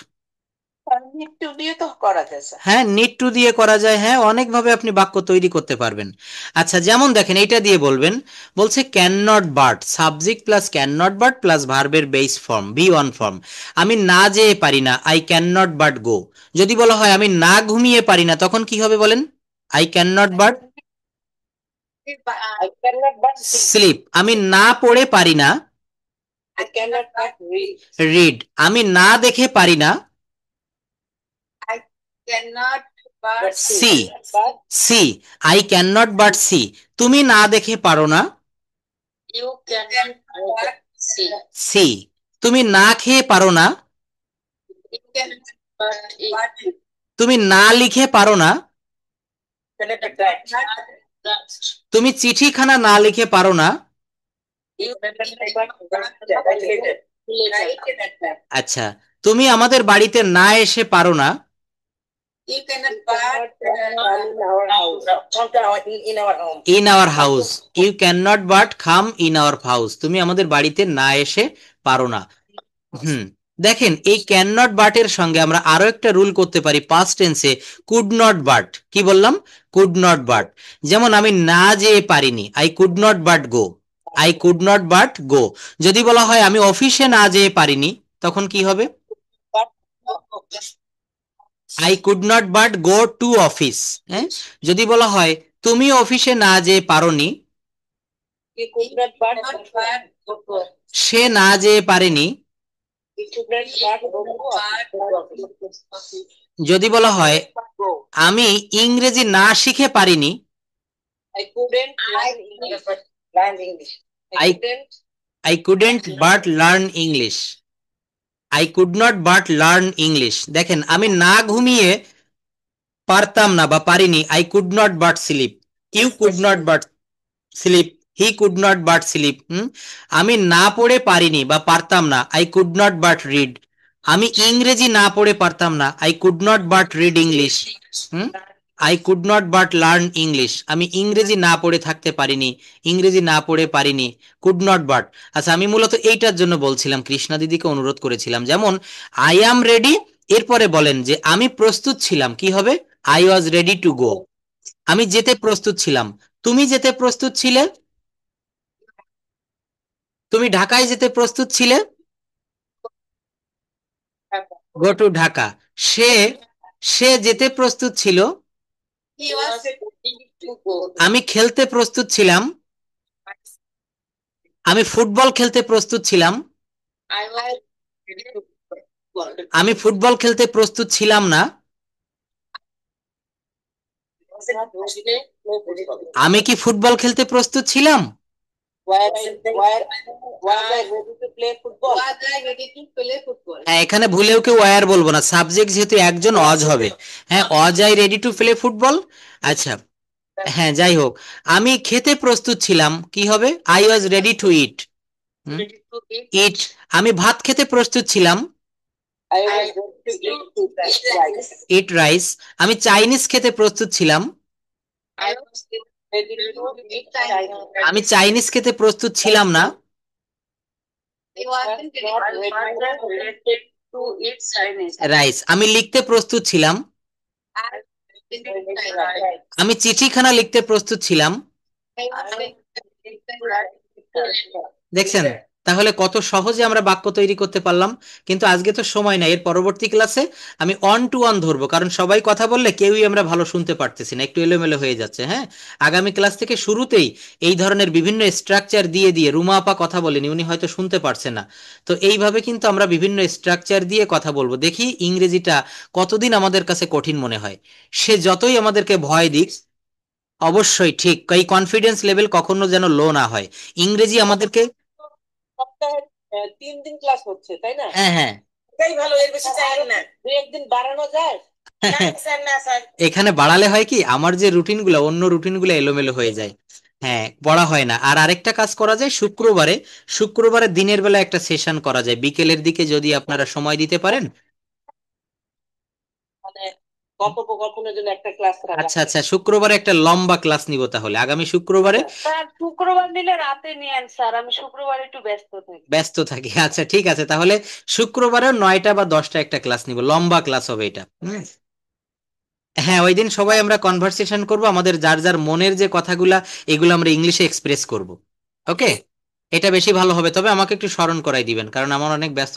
[SPEAKER 2] Need to দিয়ে তো করা যায় স্যার।
[SPEAKER 1] হ্যাঁ নিড টু দিয়ে করা যায়, হ্যাঁ অনেকভাবে আপনি বাক্য তৈরি করতে পারবেন। আচ্ছা যেমন দেখেন এইটা দিয়ে বলবেন, বলছে can not but, subject plus can not but plus ভার্বের base form V one form. আমি না যেয়ে পারি না, I can not but go. যদি বলা হয় আমি না ঘুমিয়ে পারি না, তখন কি হবে বলেন? I can not but
[SPEAKER 2] I cannot but
[SPEAKER 1] sleep. আমি না পড়ে পারি না,
[SPEAKER 2] I cannot but read.
[SPEAKER 1] Read. আমি না দেখে পারি না,
[SPEAKER 3] I cannot but
[SPEAKER 2] But
[SPEAKER 1] see,
[SPEAKER 2] but
[SPEAKER 1] see, I can not but see. তুমি না দেখে পারো না,
[SPEAKER 2] you cannot but see.
[SPEAKER 1] See. তুমি না খেয়ে পারো না,
[SPEAKER 3] you cannot
[SPEAKER 2] But
[SPEAKER 3] but
[SPEAKER 1] তুমি না লিখে পারো না,
[SPEAKER 2] cannot but
[SPEAKER 1] তুমি চিঠিখানা না লিখে পারো না।
[SPEAKER 2] you cannot but later.
[SPEAKER 3] write it at that.
[SPEAKER 1] আচ্ছা তুমি আমাদের বাড়িতে না এসে পারো না,
[SPEAKER 3] You cannot but
[SPEAKER 2] come in our house. In our home.
[SPEAKER 1] In our house, you can not but come in our house, তুমি আমাদের বাড়িতে না এসে পারো না। হুম, দেখেন এই ক্যান নট বাট এর সঙ্গে আমরা আরো একটা রুল করতে পারি পাস্ট টেন্সে, কুড নট বাট। কি বললাম? Could not but. যেমন আমি না যেয়ে পারিনি, I could not but go, I could not but go. যদি বলা হয় আমি অফিসে না যেয়ে পারিনি, তখন কি হবে? I could not but go to office. হ্যাঁ, যদি বলা হয় তুমি অফিসে না যেয়ে পারোনি,
[SPEAKER 2] He could not but go.
[SPEAKER 1] সে না যেয়ে পারেনি।
[SPEAKER 2] He could not but go.
[SPEAKER 1] যদি বলা হয়
[SPEAKER 2] Go.
[SPEAKER 1] আমি ইংরেজি না শিখে পারিনি,
[SPEAKER 2] I couldn't learn English.
[SPEAKER 1] I- I couldn't but learn English, I could not but learn English. দেখেন আমি না ঘুমিয়ে পারতাম না বা পারিনি, I could not but sleep, you could not but sleep, he could not but sleep. আমি না পড়ে পারিনি বা পারতাম না, I could not but read, আমি ইংরেজি না পড়ে পারতাম না, I could not but read English. I could not but learn English, আমি ইংরেজি না পড়ে থাকতে পারিনি, ইংরেজি না পড়ে পারিনি, কুড নট বাট। আচ্ছা, আমি মূলত এইটার জন্য বলছিলাম, কৃষ্ণা দিদিকে অনুরোধ করেছিলাম, যেমন আই অ্যাম রেডি, এরপরে বলেন যে আমি প্রস্তুত ছিলাম, কি হবে? I was ready to go, আমি যেতে প্রস্তুত ছিলাম। তুমি যেতে প্রস্তুত ছিলে, তুমি ঢাকায় যেতে প্রস্তুত ছিলে, গো টু ঢাকা। সে সে যেতে প্রস্তুত ছিল,
[SPEAKER 3] he was
[SPEAKER 2] ready to go.
[SPEAKER 1] আমি খেলতে প্রস্তুত ছিলাম, আমি ফুটবল খেলতে প্রস্তুত ছিলাম,
[SPEAKER 3] I was
[SPEAKER 2] Ready to go.
[SPEAKER 1] আমি ফুটবল খেলতে প্রস্তুত ছিলাম না,
[SPEAKER 2] Was not ready to play football.
[SPEAKER 1] আমি কি ফুটবল খেলতে প্রস্তুত ছিলাম?
[SPEAKER 2] Was I ready to play football?
[SPEAKER 3] was I ready to play football?
[SPEAKER 1] হ্যাঁ, এখানে ভুলেও কেউ ওয়ার বলবো না, সাবজেক্ট যেহেতু একজন, অজ হবে। হ্যাঁ, অজ I ready to play football. আচ্ছা, হ্যাঁ, যাই হোক, আমি খেতে প্রস্তুত ছিলাম, কি হবে? I was ready to it.
[SPEAKER 2] Ready to eat.
[SPEAKER 1] ইট, আমি ভাত খেতে প্রস্তুত ছিলাম,
[SPEAKER 2] I was ready to eat rice.
[SPEAKER 1] Eat rice. আমি চাইনিজ খেতে প্রস্তুত ছিলাম,
[SPEAKER 3] I was
[SPEAKER 2] Ready to eat Chinese.
[SPEAKER 1] আমি চাইনিজ খেতে প্রস্তুত ছিলাম না,
[SPEAKER 3] I wasn't
[SPEAKER 2] Not
[SPEAKER 3] ready
[SPEAKER 2] ready to eat Chinese.
[SPEAKER 1] Rice. আমি লিখতে প্রস্তুত ছিলাম,
[SPEAKER 3] to write.
[SPEAKER 1] আমি চিঠিখানা লিখতে প্রস্তুত ছিলাম।
[SPEAKER 3] I was ready to write.
[SPEAKER 1] দেখছেন তাহলে কত সহজে আমরা বাক্য তৈরি করতে পারলাম। কিন্তু আজকে তো সময় নাই, এর পরবর্তী ক্লাসে আমি অন টু অন ধরবো, কারণ সবাই কথা বললে কেউই আমরা ভালো শুনতে পারতেছি না, একটু এলোমেলো হয়ে যাচ্ছে। হ্যাঁ, আগামী ক্লাস থেকে শুরুতেই এই ধরনের বিভিন্ন স্ট্রাকচার দিয়ে দিয়ে, রুমা আপা কথা বলেনি, উনি হয়তো শুনতে পারছে না, তো এইভাবে কিন্তু আমরা বিভিন্ন স্ট্রাকচার দিয়ে কথা বলবো। দেখি ইংরেজিটা কতদিন আমাদের কাছে কঠিন মনে হয়, সে যতই আমাদেরকে ভয় দিক। অবশ্যই ঠিক, এই কনফিডেন্স লেভেল কখনো যেন লো না হয়। ইংরেজি আমাদেরকে,
[SPEAKER 2] সপ্তাহে 3 দিন ক্লাস হচ্ছে, তাই না?
[SPEAKER 1] হ্যাঁ হ্যাঁ,
[SPEAKER 2] এটাই ভালো, এর বেশি চাই না। 2-1 দিন বাড়ানো যায়? না স্যার, না স্যার।
[SPEAKER 1] এখানে বাড়ালে হয় কি, আমার যে রুটিনগুলো, অন্য রুটিনগুলো এলোমেলো হয়ে যায়, হ্যাঁ, পড়া হয় না। আর আরেকটা কাজ করা যায়, শুক্রবারে শুক্রবারে দিনের বেলা একটা সেশন করা যায়, বিকেলের দিকে যদি আপনারা সময় দিতে পারেন।
[SPEAKER 2] মানে কথোপকথনের জন্য একটা ক্লাস রাখা।
[SPEAKER 1] আচ্ছা আচ্ছা, শুক্রবারে একটা লম্বা ক্লাস নিব তাহলে, আগামী শুক্রবারে।
[SPEAKER 2] স্যার শুক্রবার নিলে রাতে নিয়েন স্যার, আমি শুক্রবার একটু ব্যস্ত থাকি।
[SPEAKER 1] ব্যস্ত থাকি, আচ্ছা ঠিক আছে, তাহলে শুক্রবারে 9টা বা 10টা একটা ক্লাস নিব, লম্বা ক্লাস হবে এটা। হ্যাঁ, ওই দিন সবাই আমরা কনভারসেশন করব, আমাদের যার যার মনের যে কথাগুলা, এগুলো আমরা ইংলিশে এক্সপ্রেস করব। ওকে, এটা বেশি ভালো হবে। তবে আমাকে একটু স্মরণ করাই দিবেন, কারণ আমার অনেক ব্যস্ত